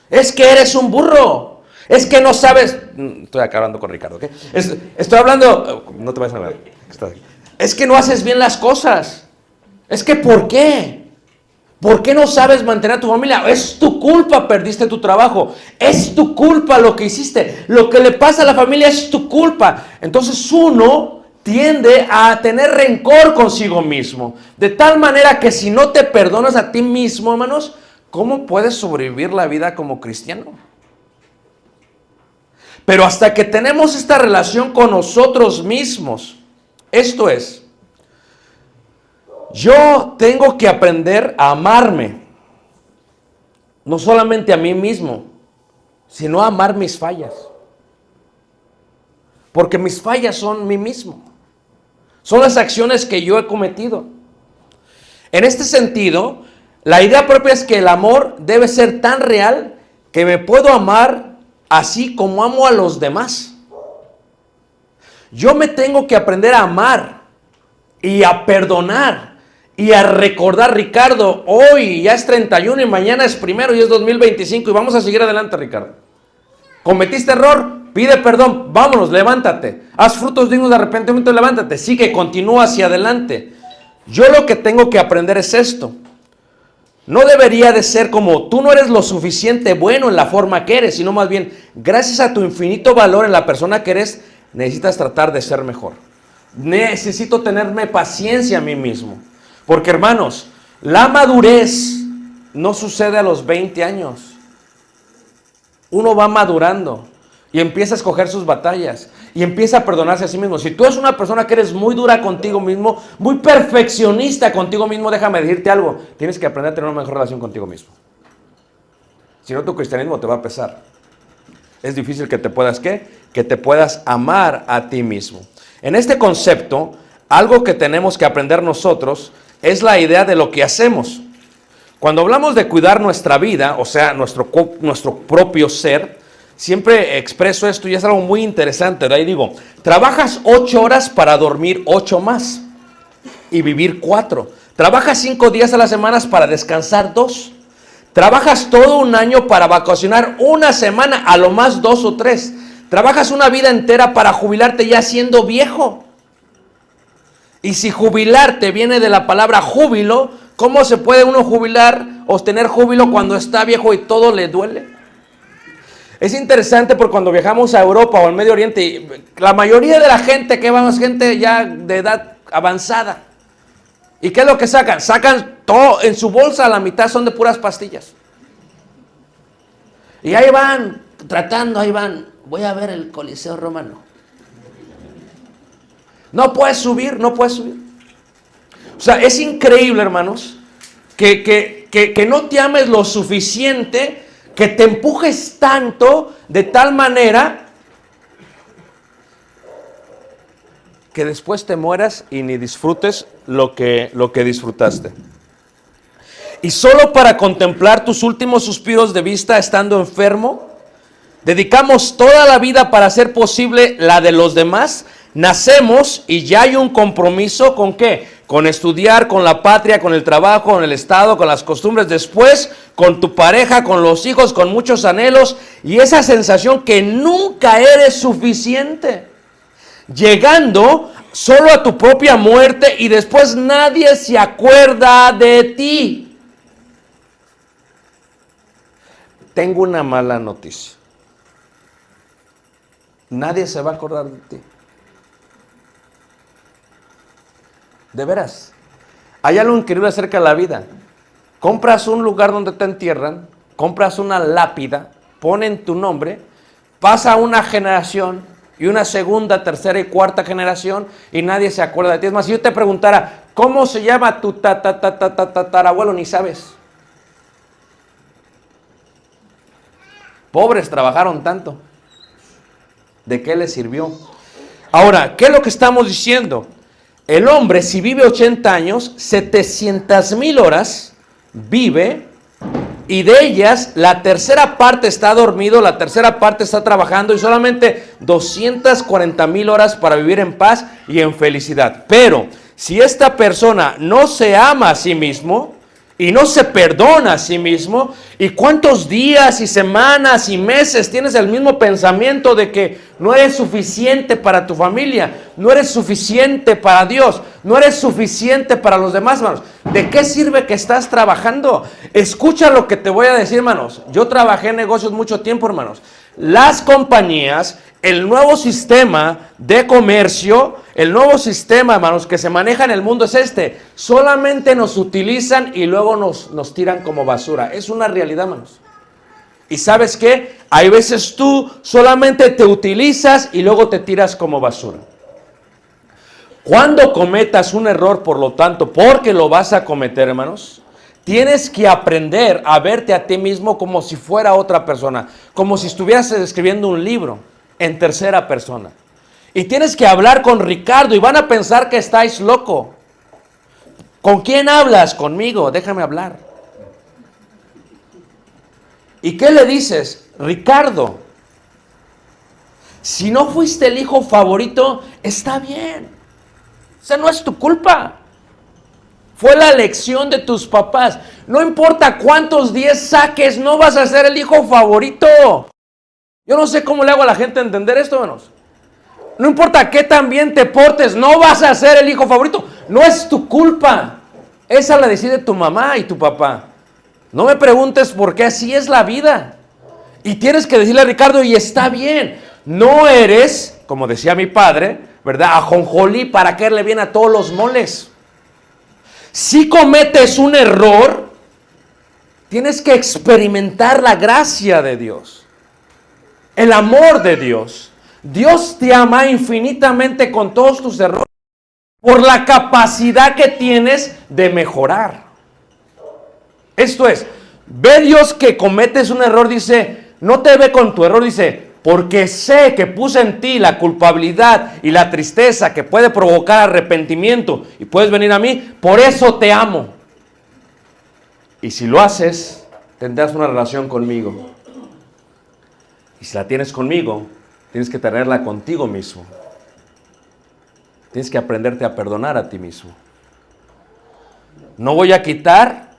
Es que eres un burro. Es que no sabes. Estoy acá hablando con Ricardo, ¿ok? Estoy hablando. No te vayas a ver. Es que no haces bien las cosas. Es que ¿por qué? ¿Por qué no sabes mantener a tu familia? Es tu culpa, perdiste tu trabajo. Es tu culpa lo que hiciste. Lo que le pasa a la familia es tu culpa. Entonces uno tiende a tener rencor consigo mismo. De tal manera que si no te perdonas a ti mismo, hermanos, ¿cómo puedes sobrevivir la vida como cristiano? Pero hasta que tenemos esta relación con nosotros mismos, Esto es, yo tengo que aprender a amarme, no solamente a mí mismo, sino a amar mis fallas. Porque mis fallas son mí mismo. Son las acciones que yo he cometido. En este sentido, la idea propia es que el amor debe ser tan real que me puedo amar así como amo a los demás. Yo me tengo que aprender a amar y a perdonar y a recordar. Ricardo, hoy ya es 31 y mañana es 1 y es 2025 y vamos a seguir adelante, Ricardo. ¿Cometiste error? Pide perdón, vámonos, levántate. Haz frutos dignos de arrepentimiento, levántate. Sigue, continúa hacia adelante. Yo lo que tengo que aprender es esto. No debería de ser como tú no eres lo suficiente bueno en la forma que eres, sino más bien, gracias a tu infinito valor en la persona que eres, necesitas tratar de ser mejor. Necesito tenerme paciencia a mí mismo. Porque hermanos, la madurez no sucede a los 20 años. Uno va madurando y empieza a escoger sus batallas y empieza a perdonarse a sí mismo. Si tú eres una persona que eres muy dura contigo mismo, muy perfeccionista contigo mismo, déjame decirte algo, tienes que aprender a tener una mejor relación contigo mismo. Si no, tu cristianismo te va a pesar. Es difícil que te puedas, ¿qué? Que te puedas amar a ti mismo. En este concepto, algo que tenemos que aprender nosotros es la idea de lo que hacemos. Cuando hablamos de cuidar nuestra vida, o sea, nuestro propio ser, siempre expreso esto y es algo muy interesante. De ahí digo, trabajas 8 horas para dormir 8 más y vivir 4. Trabajas 5 días a la semana para descansar 2. Trabajas todo un año para vacacionar 1 semana, a lo más 2 o 3. Trabajas una vida entera para jubilarte ya siendo viejo. Y si jubilarte viene de la palabra júbilo, ¿cómo se puede uno jubilar o tener júbilo cuando está viejo y todo le duele? Es interesante porque cuando viajamos a Europa o al Medio Oriente, la mayoría de la gente que va es gente ya de edad avanzada. ¿Y qué es lo que sacan? Sacan todo en su bolsa, la mitad son de puras pastillas. Y ahí van, tratando, ahí van. Voy a ver el Coliseo Romano. No puedes subir, no puedes subir. O sea, es increíble, hermanos, que no te ames lo suficiente, que te empujes tanto, de tal manera que después te mueras y ni disfrutes lo que disfrutaste. Y solo para contemplar tus últimos suspiros de vista estando enfermo, dedicamos toda la vida para hacer posible la de los demás. Nacemos y ya hay un compromiso ¿con qué? Con estudiar, con la patria, con el trabajo, con el Estado, con las costumbres. Después, con tu pareja, con los hijos, con muchos anhelos. Y esa sensación que nunca eres suficiente. Llegando solo a tu propia muerte y después nadie se acuerda de ti. Tengo una mala noticia. Nadie se va a acordar de ti. De veras. Hay algo increíble acerca de la vida. Compras un lugar donde te entierran, compras una lápida, ponen tu nombre, pasa una generación y una segunda, tercera y cuarta generación y nadie se acuerda de ti. Es más, si yo te preguntara, ¿cómo se llama tu tatarabuelo? Ni sabes. Pobres, trabajaron tanto. ¿De qué les sirvió? Ahora, ¿qué es lo que estamos diciendo? El hombre, si vive 80 años, 700,000 horas vive y de ellas la tercera parte está dormido, la tercera parte está trabajando y solamente 240,000 horas para vivir en paz y en felicidad. Pero si esta persona no se ama a sí mismo y no se perdona a sí mismo, ¿y cuántos días y semanas y meses tienes el mismo pensamiento de que no eres suficiente para tu familia, no eres suficiente para Dios, no eres suficiente para los demás, hermanos? ¿De qué sirve que estás trabajando? Escucha lo que te voy a decir, hermanos. Yo trabajé en negocios mucho tiempo, hermanos. Las compañías, el nuevo sistema de comercio, el nuevo sistema, hermanos, que se maneja en el mundo es este. Solamente nos utilizan y luego nos tiran como basura. Es una realidad, hermanos. ¿Y sabes qué? Hay veces tú solamente te utilizas y luego te tiras como basura. Cuando cometas un error, por lo tanto, porque lo vas a cometer, hermanos, tienes que aprender a verte a ti mismo como si fuera otra persona, como si estuvieras escribiendo un libro en tercera persona. Y tienes que hablar con Ricardo y van a pensar que estáis loco. ¿Con quién hablas? Conmigo, déjame hablar. ¿Y qué le dices? Ricardo, si no fuiste el hijo favorito, está bien. O sea, no es tu culpa. Fue la elección de tus papás. No importa cuántos 10 saques, no vas a ser el hijo favorito. Yo no sé cómo le hago a la gente entender esto, hermanos. No importa qué tan bien te portes, no vas a ser el hijo favorito. No es tu culpa. Esa la decide tu mamá y tu papá. No me preguntes por qué, así es la vida. Y tienes que decirle a Ricardo, y está bien. No eres, como decía mi padre, ¿verdad? Ajonjolí para caerle bien a todos los moles. Si cometes un error, tienes que experimentar la gracia de Dios, el amor de Dios. Dios te ama infinitamente con todos tus errores por la capacidad que tienes de mejorar. Esto es, ve Dios que cometes un error, dice, no te ve con tu error, dice, porque sé que puse en ti la culpabilidad y la tristeza que puede provocar arrepentimiento y puedes venir a mí, por eso te amo. Y si lo haces, tendrás una relación conmigo. Y si la tienes conmigo, tienes que tenerla contigo mismo. Tienes que aprenderte a perdonar a ti mismo. No voy a quitar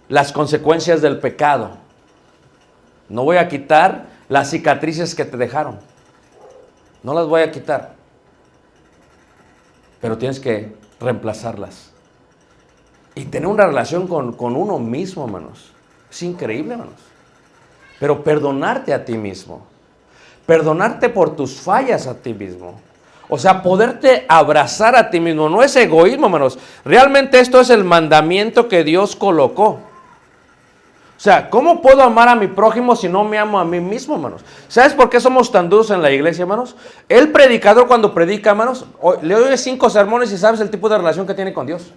las consecuencias del pecado. No voy a quitar las cicatrices que te dejaron. No las voy a quitar. Pero tienes que reemplazarlas. Y tener una relación con uno mismo, hermanos. Es increíble, hermanos. Pero perdonarte a ti mismo. Perdonarte por tus fallas a ti mismo. O sea, poderte abrazar a ti mismo. No es egoísmo, hermanos. Realmente esto es el mandamiento que Dios colocó. O sea, ¿cómo puedo amar a mi prójimo si no me amo a mí mismo, hermanos? ¿Sabes por qué somos tan duros en la iglesia, hermanos? El predicador cuando predica, hermanos, le oye 5 sermones y sabes el tipo de relación que tiene con Dios.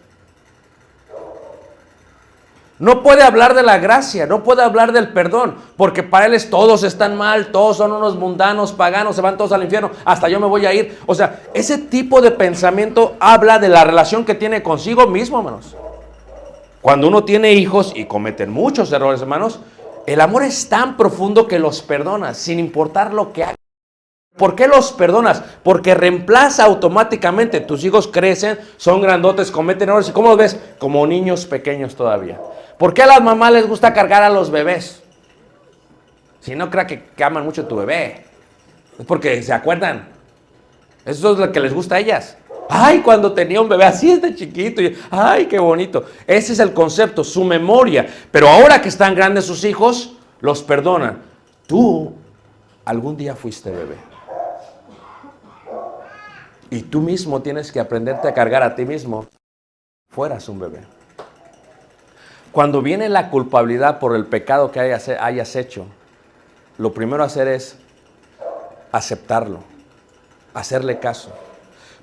No puede hablar de la gracia, no puede hablar del perdón, porque para él todos están mal, todos son unos mundanos, paganos, se van todos al infierno, hasta yo me voy a ir. O sea, ese tipo de pensamiento habla de la relación que tiene consigo mismo, hermanos. Cuando uno tiene hijos y cometen muchos errores, hermanos, el amor es tan profundo que los perdonas, sin importar lo que hagan. ¿Por qué los perdonas? Porque reemplaza automáticamente. Tus hijos crecen, son grandotes, cometen errores. ¿Y cómo los ves? Como niños pequeños todavía. ¿Por qué a las mamás les gusta cargar a los bebés? Si no crea que aman mucho a tu bebé. Es porque se acuerdan. Eso es lo que les gusta a ellas. Ay, cuando tenía un bebé así de chiquito. Ay, qué bonito. Ese es el concepto, su memoria. Pero ahora que están grandes sus hijos, los perdonan. Tú algún día fuiste bebé. Y tú mismo tienes que aprenderte a cargar a ti mismo. Fueras un bebé. Cuando viene la culpabilidad por el pecado que hayas hecho, lo primero a hacer es aceptarlo, hacerle caso.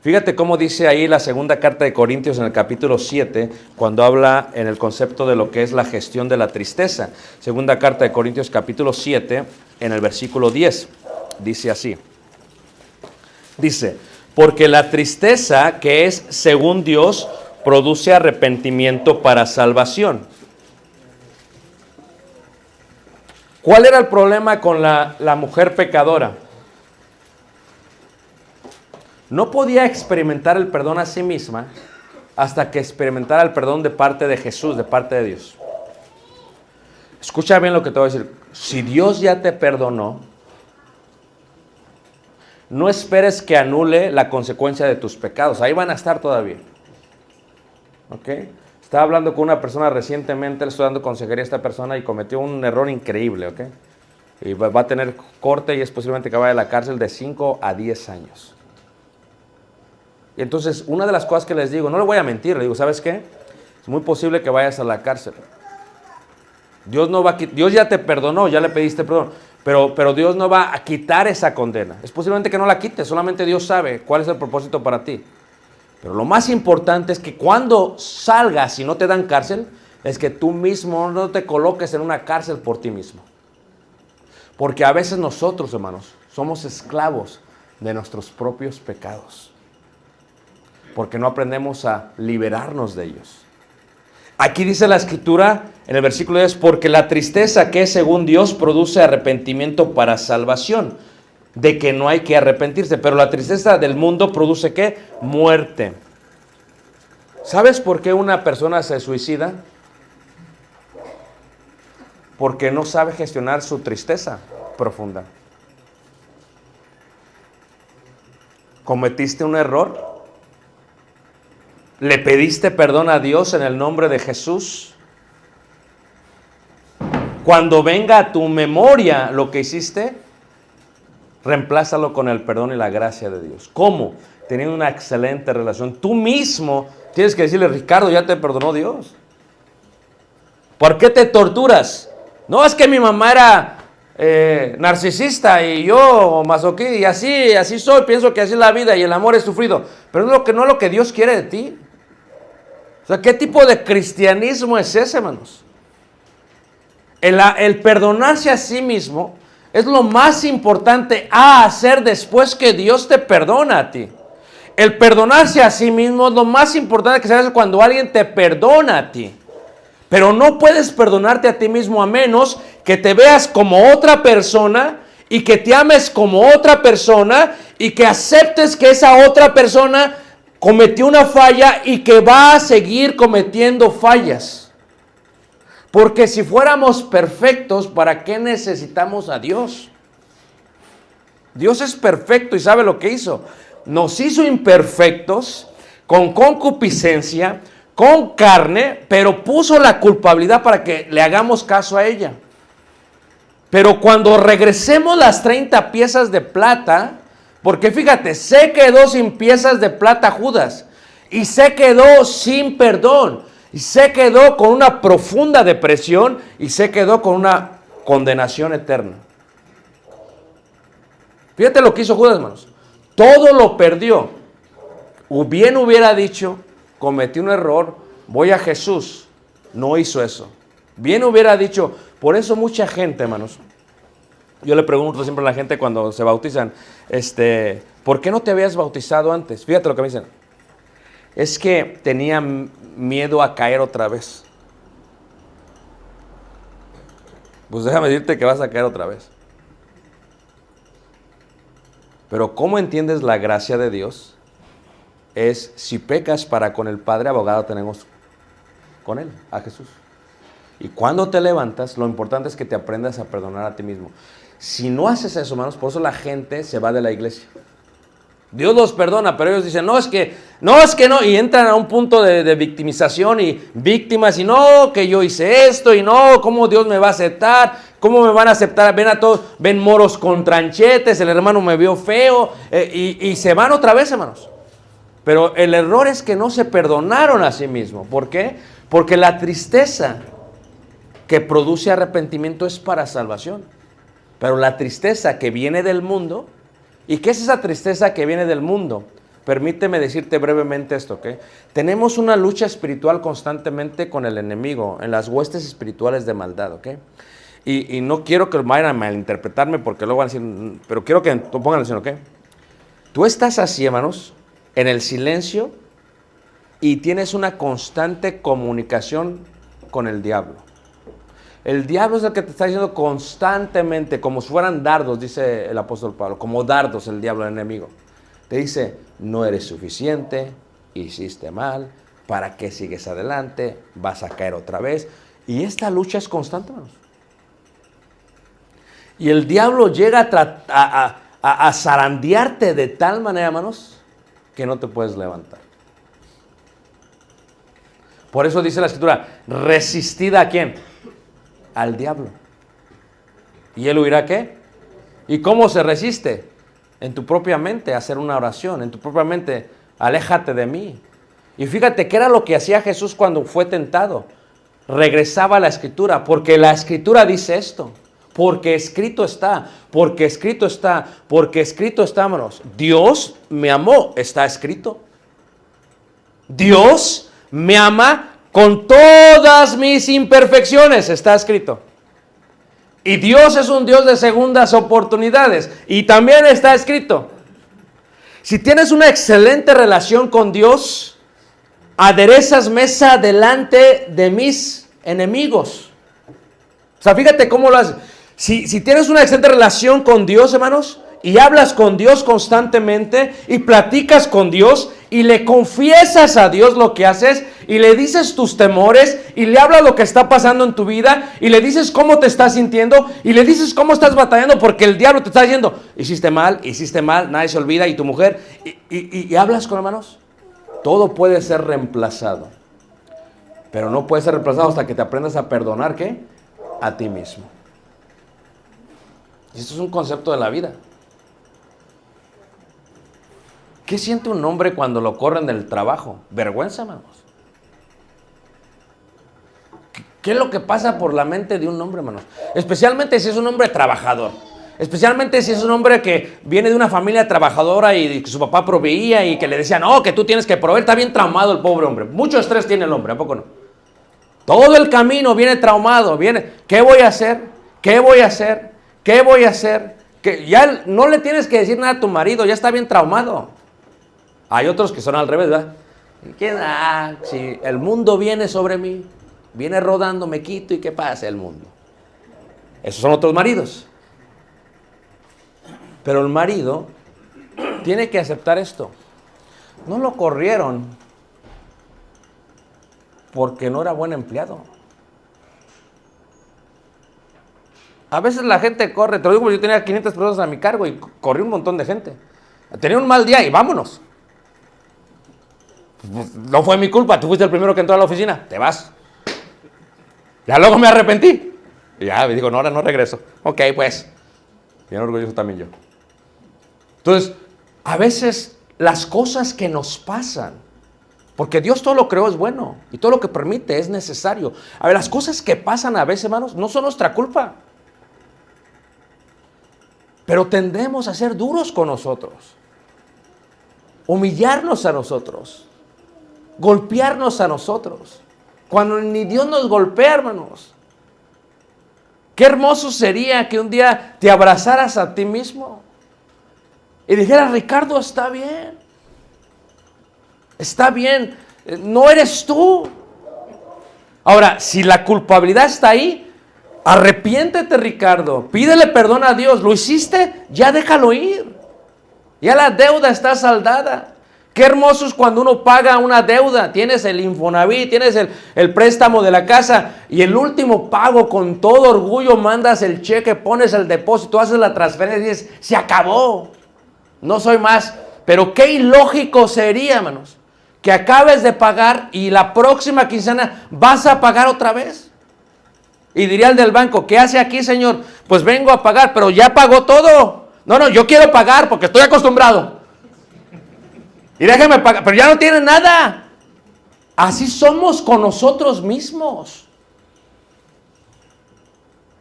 Fíjate cómo dice ahí la segunda carta de Corintios en el capítulo 7, cuando habla en el concepto de lo que es la gestión de la tristeza. Segunda carta de Corintios capítulo 7, en el versículo 10, dice así. Dice, porque la tristeza que es según Dios produce arrepentimiento para salvación. ¿Cuál era el problema con la mujer pecadora? No podía experimentar el perdón a sí misma hasta que experimentara el perdón de parte de Jesús, de parte de Dios. Escucha bien lo que te voy a decir. Si Dios ya te perdonó, no esperes que anule la consecuencia de tus pecados. Ahí van a estar todavía. ¿Ok? Estaba hablando con una persona recientemente, le estoy dando consejería a esta persona y cometió un error increíble, ¿ok? Y va a tener corte y es posiblemente que vaya a la cárcel de 5 a 10 años. Y entonces, una de las cosas que les digo, no le voy a mentir, le digo, ¿sabes qué? Es muy posible que vayas a la cárcel. Dios ya te perdonó, ya le pediste perdón, Pero Dios no va a quitar esa condena. Es posiblemente que no la quite, solamente Dios sabe cuál es el propósito para ti. Pero lo más importante es que cuando salgas y no te dan cárcel, es que tú mismo no te coloques en una cárcel por ti mismo. Porque a veces nosotros, hermanos, somos esclavos de nuestros propios pecados. Porque no aprendemos a liberarnos de ellos. Aquí dice la Escritura, en el versículo 10, porque la tristeza que es según Dios produce arrepentimiento para salvación, de que no hay que arrepentirse. Pero la tristeza del mundo produce ¿qué? Muerte. ¿Sabes por qué una persona se suicida? Porque no sabe gestionar su tristeza profunda. ¿Cometiste un error? ¿Le pediste perdón a Dios en el nombre de Jesús? Cuando venga a tu memoria lo que hiciste, reemplázalo con el perdón y la gracia de Dios. ¿Cómo? Teniendo una excelente relación. Tú mismo tienes que decirle, Ricardo, ya te perdonó Dios. ¿Por qué te torturas? No, es que mi mamá era narcisista y yo masoquista y así soy, pienso que así es la vida y el amor es sufrido. Pero no es lo que Dios quiere de ti. O sea, ¿qué tipo de cristianismo es ese, hermanos? El perdonarse a sí mismo es lo más importante a hacer después que Dios te perdona a ti. El perdonarse a sí mismo es lo más importante que se hace cuando alguien te perdona a ti. Pero no puedes perdonarte a ti mismo a menos que te veas como otra persona y que te ames como otra persona y que aceptes que esa otra persona cometió una falla y que va a seguir cometiendo fallas. Porque si fuéramos perfectos, ¿para qué necesitamos a Dios? Dios es perfecto y sabe lo que hizo. Nos hizo imperfectos, con concupiscencia, con carne, pero puso la culpabilidad para que le hagamos caso a ella. Pero cuando regresemos las 30 piezas de plata, porque fíjate, se quedó sin piezas de plata Judas, y se quedó sin perdón, y se quedó con una profunda depresión, y se quedó con una condenación eterna. Fíjate lo que hizo Judas, hermanos. Todo lo perdió. Bien hubiera dicho, cometí un error, voy a Jesús. No hizo eso. Bien hubiera dicho, por eso mucha gente, hermanos, yo le pregunto siempre a la gente cuando se bautizan, ¿por qué no te habías bautizado antes? Fíjate lo que me dicen. Es que tenía miedo a caer otra vez. Pues déjame decirte que vas a caer otra vez. Pero ¿cómo entiendes la gracia de Dios? Es si pecas para con el Padre, abogado tenemos con Él, a Jesús. Y cuando te levantas, lo importante es que te aprendas a perdonar a ti mismo. Si no haces eso, hermanos, por eso la gente se va de la iglesia. Dios los perdona, pero ellos dicen, no, es que no, y entran a un punto de victimización y víctimas, y no, que yo hice esto, y no, ¿cómo Dios me va a aceptar? ¿Cómo me van a aceptar? Ven a todos, ven moros con tranchetes, el hermano me vio feo, y se van otra vez, hermanos. Pero el error es que no se perdonaron a sí mismos. ¿Por qué? Porque la tristeza que produce arrepentimiento es para salvación. Pero la tristeza que viene del mundo, ¿y qué es esa tristeza que viene del mundo? Permíteme decirte brevemente esto, ¿ok? Tenemos una lucha espiritual constantemente con el enemigo, en las huestes espirituales de maldad, ¿ok? Y no quiero que vayan a malinterpretarme porque luego van a decir, pero quiero que pongan atención, ¿ok? Tú estás así, hermanos, en el silencio y tienes una constante comunicación con el diablo. El diablo es el que te está diciendo constantemente, como si fueran dardos, dice el apóstol Pablo, como dardos el diablo, el enemigo. Te dice, no eres suficiente, hiciste mal, ¿para qué sigues adelante? Vas a caer otra vez. Y esta lucha es constante, hermanos. Y el diablo llega a zarandearte de tal manera, hermanos, que no te puedes levantar. Por eso dice la Escritura, resistid ¿a quién? Al diablo. ¿Y él huirá qué? ¿Y cómo se resiste? En tu propia mente, hacer una oración. En tu propia mente, aléjate de mí. Y fíjate qué era lo que hacía Jesús cuando fue tentado. Regresaba a la Escritura, porque la Escritura dice esto. Porque escrito está, porque escrito está, porque escrito está, hermanos. Dios me amó, está escrito. Dios me ama con todas mis imperfecciones, está escrito. Y Dios es un Dios de segundas oportunidades, y también está escrito. Si tienes una excelente relación con Dios, aderezas mesa delante de mis enemigos. O sea, fíjate cómo lo haces. Si tienes una excelente relación con Dios, hermanos, y hablas con Dios constantemente, y platicas con Dios, y le confiesas a Dios lo que haces, y le dices tus temores, y le hablas lo que está pasando en tu vida, y le dices cómo te estás sintiendo, y le dices cómo estás batallando, porque el diablo te está diciendo, hiciste mal, nadie se olvida, y tu mujer, y hablas con hermanos, todo puede ser reemplazado, pero no puede ser reemplazado hasta que te aprendas a perdonar, ¿qué? A ti mismo. Y esto es un concepto de la vida. ¿Qué siente un hombre cuando lo corren del trabajo? Vergüenza, hermanos. ¿Qué es lo que pasa por la mente de un hombre, hermanos? Especialmente si es un hombre trabajador. Especialmente si es un hombre que viene de una familia trabajadora y que su papá proveía y que le decían, no, que tú tienes que proveer. Está bien traumado el pobre hombre. Mucho estrés tiene el hombre, ¿a poco no? Todo el camino viene traumado. ¿Qué voy a hacer? ¿Qué voy a hacer? ¿Qué voy a hacer? Que ya no le tienes que decir nada a tu marido, ya está bien traumado. Hay otros que son al revés, ¿verdad? Si el mundo viene sobre mí, viene rodando, me quito y ¿qué pasa el mundo? Esos son otros maridos. Pero el marido tiene que aceptar esto. No lo corrieron porque no era buen empleado. A veces la gente corre, te lo digo porque yo tenía 500 personas a mi cargo y corrí un montón de gente. Tenía un mal día y vámonos. No fue mi culpa, tú fuiste el primero que entró a la oficina, te vas. Ya luego me arrepentí. Y ya me dijo, no, ahora no regreso. Ok, pues. Bien orgulloso también yo. Entonces, a veces las cosas que nos pasan, porque Dios todo lo creó es bueno y todo lo que permite es necesario. A ver, las cosas que pasan a veces, hermanos, no son nuestra culpa. Pero tendemos a ser duros con nosotros, humillarnos a nosotros, golpearnos a nosotros, cuando ni Dios nos golpea, hermanos. Qué hermoso sería que un día te abrazaras a ti mismo y dijeras, Ricardo, está bien, no eres tú. Ahora, si la culpabilidad está ahí, arrepiéntete, Ricardo, pídele perdón a Dios. ¿Lo hiciste? Ya déjalo ir. Ya la deuda está saldada. Qué hermoso es cuando uno paga una deuda. Tienes el Infonavit, tienes el préstamo de la casa y el último pago, con todo orgullo mandas el cheque, pones el depósito, haces la transferencia y dices, se acabó, no soy más. Pero qué ilógico sería, hermanos, que acabes de pagar y la próxima quincena vas a pagar otra vez. Y diría el del banco, ¿qué hace aquí, señor? Pues vengo a pagar, pero ya pagó todo. No, yo quiero pagar porque estoy acostumbrado. Y déjeme pagar, pero ya no tiene nada. Así somos con nosotros mismos.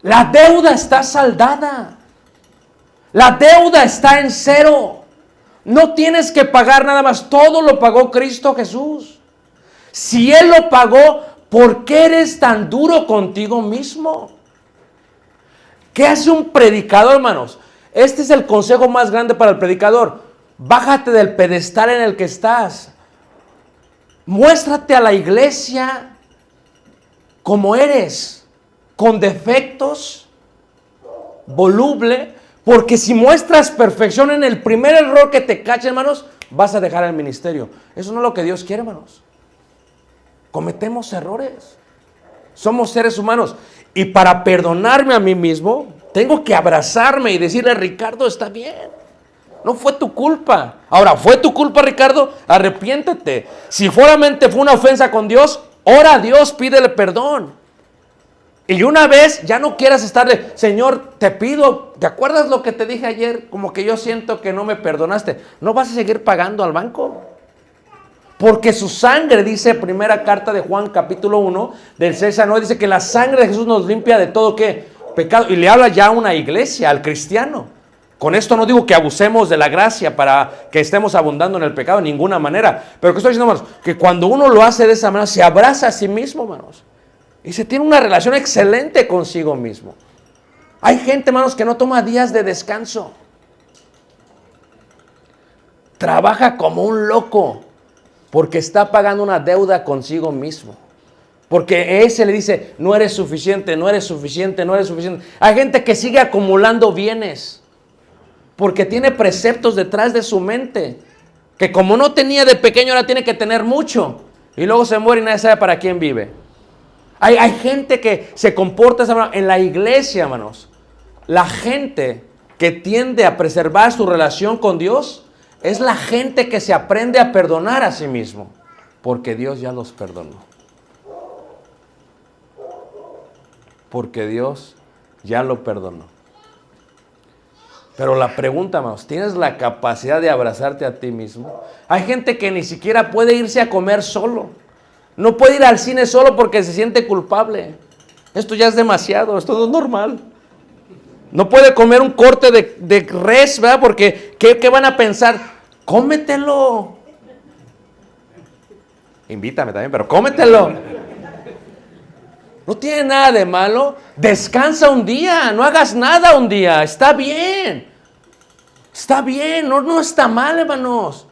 La deuda está saldada. La deuda está en cero. No tienes que pagar nada más. Todo lo pagó Cristo Jesús. Si Él lo pagó, ¿por qué eres tan duro contigo mismo? ¿Qué hace un predicador, hermanos? Este es el consejo más grande para el predicador. Bájate del pedestal en el que estás. Muéstrate a la iglesia como eres, con defectos, voluble, porque si muestras perfección en el primer error que te cache, hermanos, vas a dejar el ministerio. Eso no es lo que Dios quiere, hermanos. Cometemos errores. Somos seres humanos. Y para perdonarme a mí mismo, tengo que abrazarme y decirle, Ricardo, está bien. No fue tu culpa. Ahora, ¿fue tu culpa, Ricardo? Arrepiéntete. Si solamente fue una ofensa con Dios, ora a Dios, pídele perdón. Y una vez ya no quieras estarle, Señor, te pido, ¿te acuerdas lo que te dije ayer? Como que yo siento que no me perdonaste. ¿No vas a seguir pagando al banco? Porque su sangre, dice primera carta de Juan, capítulo 1, del 6 al 9, dice que la sangre de Jesús nos limpia de todo, ¿qué? pecado. Y le habla ya a una iglesia, al cristiano. Con esto no digo que abusemos de la gracia para que estemos abundando en el pecado de ninguna manera. Pero que estoy diciendo, hermanos, que cuando uno lo hace de esa manera, se abraza a sí mismo, hermanos. Y se tiene una relación excelente consigo mismo. Hay gente, hermanos, que no toma días de descanso. Trabaja como un loco porque está pagando una deuda consigo mismo. Porque ese le dice, no eres suficiente, no eres suficiente, no eres suficiente. Hay gente que sigue acumulando bienes porque tiene preceptos detrás de su mente. Que como no tenía de pequeño, ahora tiene que tener mucho. Y luego se muere y nadie sabe para quién vive. Hay gente que se comporta en la iglesia, hermanos. La gente que tiende a preservar su relación con Dios es la gente que se aprende a perdonar a sí mismo, porque Dios ya los perdonó. Porque Dios ya lo perdonó. Pero la pregunta, hermanos, ¿tienes la capacidad de abrazarte a ti mismo? Hay gente que ni siquiera puede irse a comer solo. No puede ir al cine solo porque se siente culpable. Esto ya es demasiado, esto no es normal. No puede comer un corte de res, ¿verdad? Porque ¿qué van a pensar? Cómetelo. Invítame también, pero cómetelo. No tiene nada de malo. Descansa un día, no hagas nada un día. Está bien. Está bien, no está mal, hermanos.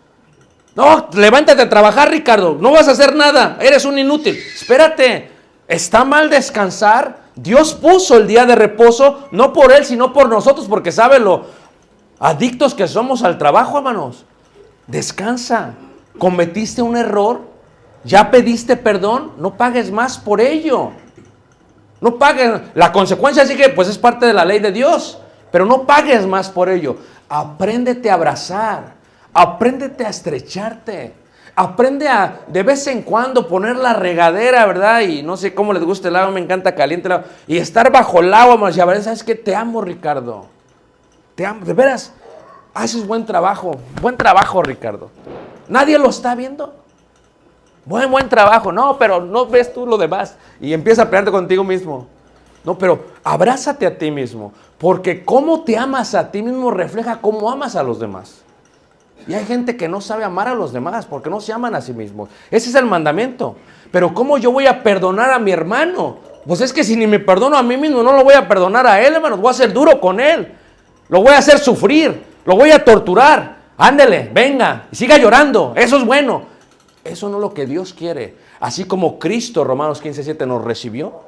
No, levántate a trabajar, Ricardo. No vas a hacer nada. Eres un inútil. Espérate. ¿Está mal descansar? Dios puso el día de reposo, no por Él, sino por nosotros, porque sabe lo adictos que somos al trabajo, hermanos. Descansa. ¿Cometiste un error? ¿Ya pediste perdón? No pagues más por ello. No pagues. La consecuencia sí que pues es parte de la ley de Dios, pero no pagues más por ello. Apréndete a abrazar. Apréndete a estrecharte. Aprende a de vez en cuando poner la regadera, ¿verdad? Y no sé cómo les gusta el agua, me encanta caliente el agua. Y estar bajo el agua, más. Y a ver, ¿sabes qué? Te amo, Ricardo. Te amo, de veras. Haces buen trabajo. Buen trabajo, Ricardo. ¿Nadie lo está viendo? Buen trabajo. No, pero no ves tú lo demás. Y empieza a pelearte contigo mismo. No, pero abrázate a ti mismo. Porque cómo te amas a ti mismo refleja cómo amas a los demás. Y hay gente que no sabe amar a los demás porque no se aman a sí mismos. Ese es el mandamiento. Pero ¿cómo yo voy a perdonar a mi hermano? Pues es que si ni me perdono a mí mismo, no lo voy a perdonar a él, hermano. Voy a ser duro con él. Lo voy a hacer sufrir. Lo voy a torturar. Ándele, venga. Y siga llorando. Eso es bueno. Eso no es lo que Dios quiere. Así como Cristo, Romanos 15:7, nos recibió,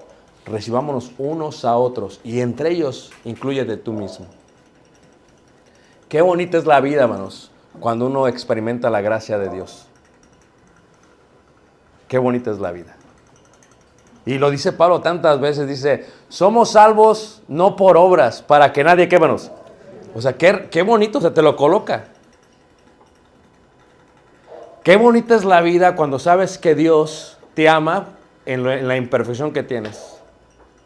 recibámonos unos a otros. Y entre ellos, inclúyete tú mismo. Qué bonita es la vida, hermanos, cuando uno experimenta la gracia de Dios. Qué bonita es la vida. Y lo dice Pablo tantas veces, dice, somos salvos no por obras, para que nadie, ¿qué, hermanos? O sea, qué bonito se te lo coloca. Qué bonita es la vida cuando sabes que Dios te ama en la imperfección que tienes.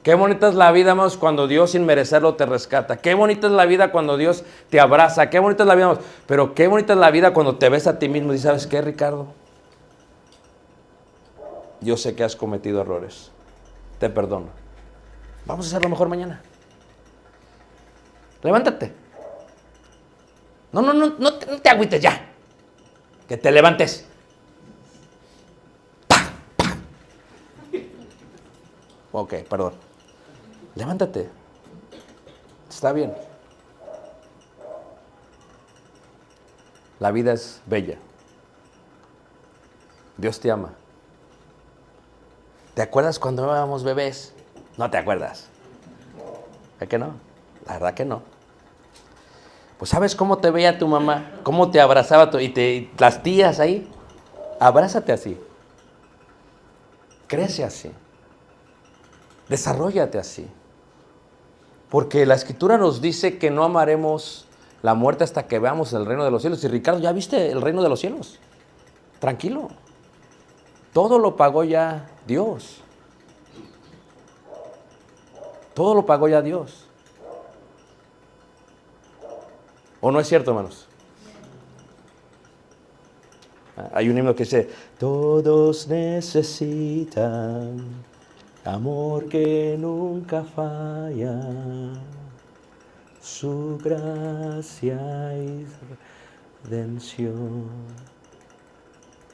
Qué bonita es la vida, hermanos, cuando Dios sin merecerlo te rescata. Qué bonita es la vida cuando Dios te abraza. Qué bonita es la vida, hermanos. Pero qué bonita es la vida cuando te ves a ti mismo y ¿sabes qué, Ricardo? Yo sé que has cometido errores. Te perdono. Vamos a hacerlo mejor mañana. Levántate. No te agüites ya. Que te levantes. Ok, perdón. Levántate. Está bien. La vida es bella. Dios te ama. ¿Te acuerdas cuando éramos bebés? No te acuerdas. ¿Es que no? La verdad que no. Pues ¿sabes cómo te veía tu mamá? ¿Cómo te abrazaba y las tías ahí? Abrázate así. Crece así. Desarróllate así. Porque la Escritura nos dice que no amaremos la muerte hasta que veamos el reino de los cielos. Y Ricardo, ¿ya viste el reino de los cielos? Tranquilo. Todo lo pagó ya Dios. Todo lo pagó ya Dios. ¿O no es cierto, hermanos? Hay un himno que dice, todos necesitan amor que nunca falla, su gracia y redención.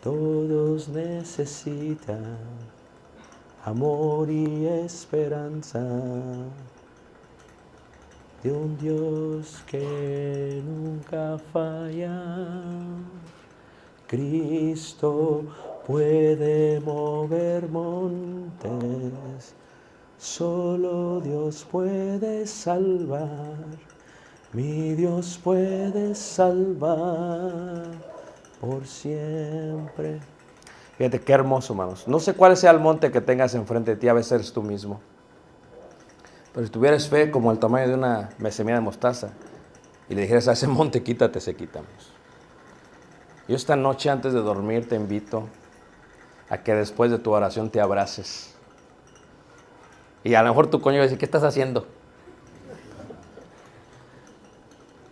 Todos necesitan amor y esperanza de un Dios que nunca falla. Cristo puede mover montes, solo Dios puede salvar, mi Dios puede salvar por siempre. Fíjate qué hermoso, hermanos. No sé cuál sea el monte que tengas enfrente de ti, a veces eres tú mismo. Pero si tuvieras fe como el tamaño de una semilla de mostaza y le dijeras a ese monte, quítate, se quitamos. Yo esta noche antes de dormir te invito a que después de tu oración te abraces. Y a lo mejor tu cónyuge va a decir, ¿qué estás haciendo?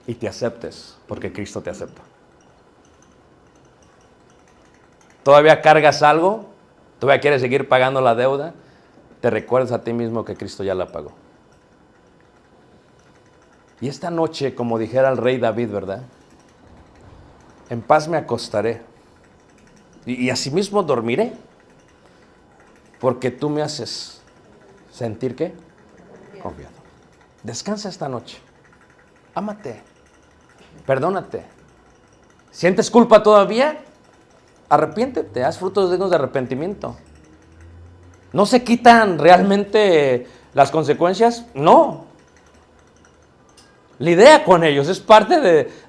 Y te aceptes, porque Cristo te acepta. ¿Todavía cargas algo? ¿Todavía quieres seguir pagando la deuda? Te recuerdas a ti mismo que Cristo ya la pagó. Y esta noche, como dijera el rey David, ¿verdad? En paz me acostaré y asimismo dormiré, porque tú me haces sentir, ¿qué? Confiado. Descansa esta noche. Ámate. Perdónate. ¿Sientes culpa todavía? Arrepiéntete. Haz frutos dignos de arrepentimiento. ¿No se quitan realmente las consecuencias? No. Lidia con ellos, es parte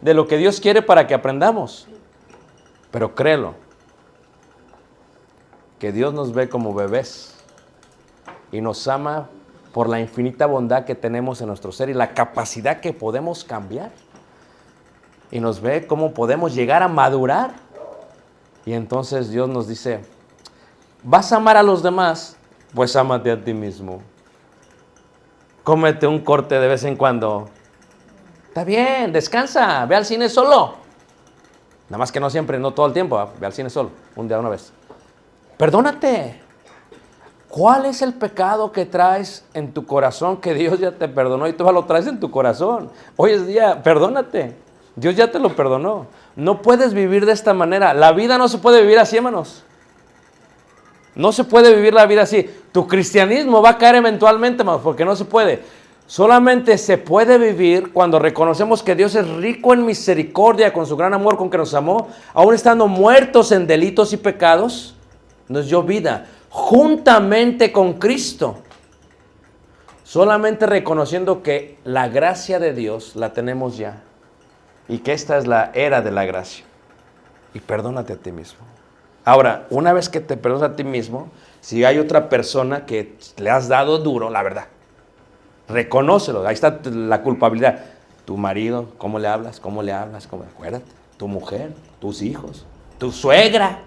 de lo que Dios quiere para que aprendamos. Pero créelo, que Dios nos ve como bebés y nos ama por la infinita bondad que tenemos en nuestro ser y la capacidad que podemos cambiar. Y nos ve cómo podemos llegar a madurar. Y entonces Dios nos dice, ¿vas a amar a los demás? Pues ámate a ti mismo. Cómete un corte de vez en cuando. Está bien, descansa, ve al cine solo. Nada más que no siempre, no todo el tiempo, ve al cine solo, un día, una vez. Perdónate. ¿Cuál es el pecado que traes en tu corazón que Dios ya te perdonó y tú lo traes en tu corazón? Hoy es día, perdónate. Dios ya te lo perdonó. No puedes vivir de esta manera. La vida no se puede vivir así, hermanos. No se puede vivir la vida así. Tu cristianismo va a caer eventualmente, hermanos, porque no se puede. Solamente se puede vivir cuando reconocemos que Dios es rico en misericordia con su gran amor con que nos amó, aún estando muertos en delitos y pecados, nos dio vida juntamente con Cristo. Solamente reconociendo que la gracia de Dios la tenemos ya y que esta es la era de la gracia. Y perdónate a ti mismo. Ahora, una vez que te perdonas a ti mismo, si hay otra persona que le has dado duro, la verdad, reconócelo, ahí está la culpabilidad. Tu marido, ¿cómo le hablas? ¿Cómo le hablas? Acuérdate, tu mujer, tus hijos, tu suegra,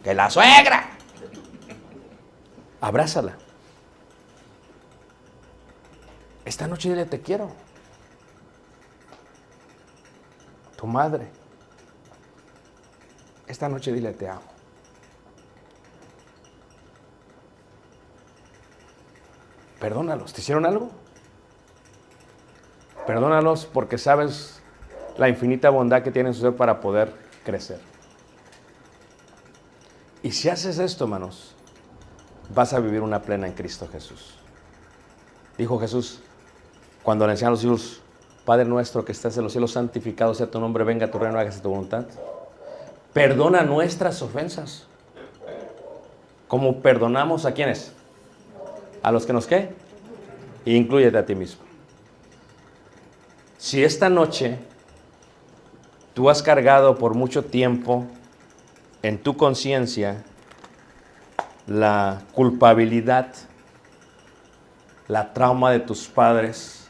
que la suegra. Abrázala. Esta noche dile te quiero. Tu madre. Esta noche dile te amo. Perdónalos. ¿Te hicieron algo? Perdónalos porque sabes la infinita bondad que tiene en su ser para poder crecer. Y si haces esto, hermanos, vas a vivir una plena en Cristo Jesús. Dijo Jesús, cuando le enseñaron a los hijos, Padre nuestro que estás en los cielos, santificado sea tu nombre, venga tu reino, hágase tu voluntad. Perdona nuestras ofensas, como perdonamos a quienes. ¿A los que nos qué? Y inclúyete a ti mismo. Si esta noche tú has cargado por mucho tiempo en tu conciencia la culpabilidad, la trauma de tus padres,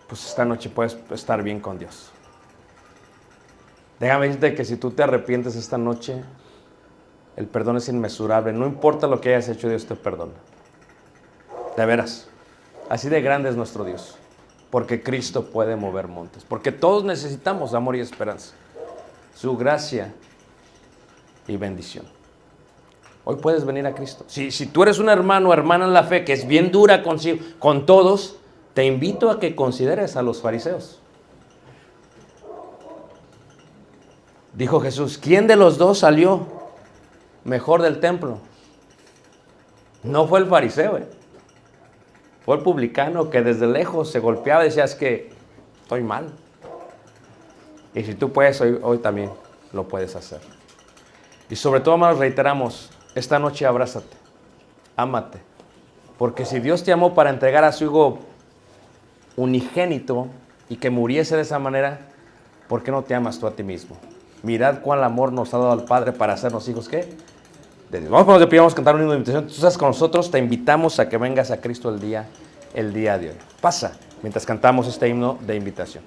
pues esta noche puedes estar bien con Dios. Déjame decirte que si tú te arrepientes esta noche, el perdón es inmesurable. No importa lo que hayas hecho, Dios te perdona. De veras, así de grande es nuestro Dios, porque Cristo puede mover montes, porque todos necesitamos amor y esperanza, su gracia y bendición. hoy puedes venir a Cristo. Si tú eres un hermano o hermana en la fe que es bien dura consigo, con todos, te invito a que consideres a los fariseos. Dijo Jesús, ¿quién de los dos salió mejor del templo? No fue el fariseo, fue el publicano que desde lejos se golpeaba y decía, es que estoy mal. Y si tú puedes, hoy también lo puedes hacer. Y sobre todo, hermanos, reiteramos, esta noche abrázate, ámate. Porque si Dios te amó para entregar a su Hijo unigénito y que muriese de esa manera, ¿por qué no te amas tú a ti mismo? Mirad cuál amor nos ha dado al Padre para hacernos hijos, ¿qué? De Dios. Vamos a ponernos de pie, vamos a cantar un himno de invitación. Tú estás con nosotros, te invitamos a que vengas a Cristo el día de hoy. Pasa mientras cantamos este himno de invitación.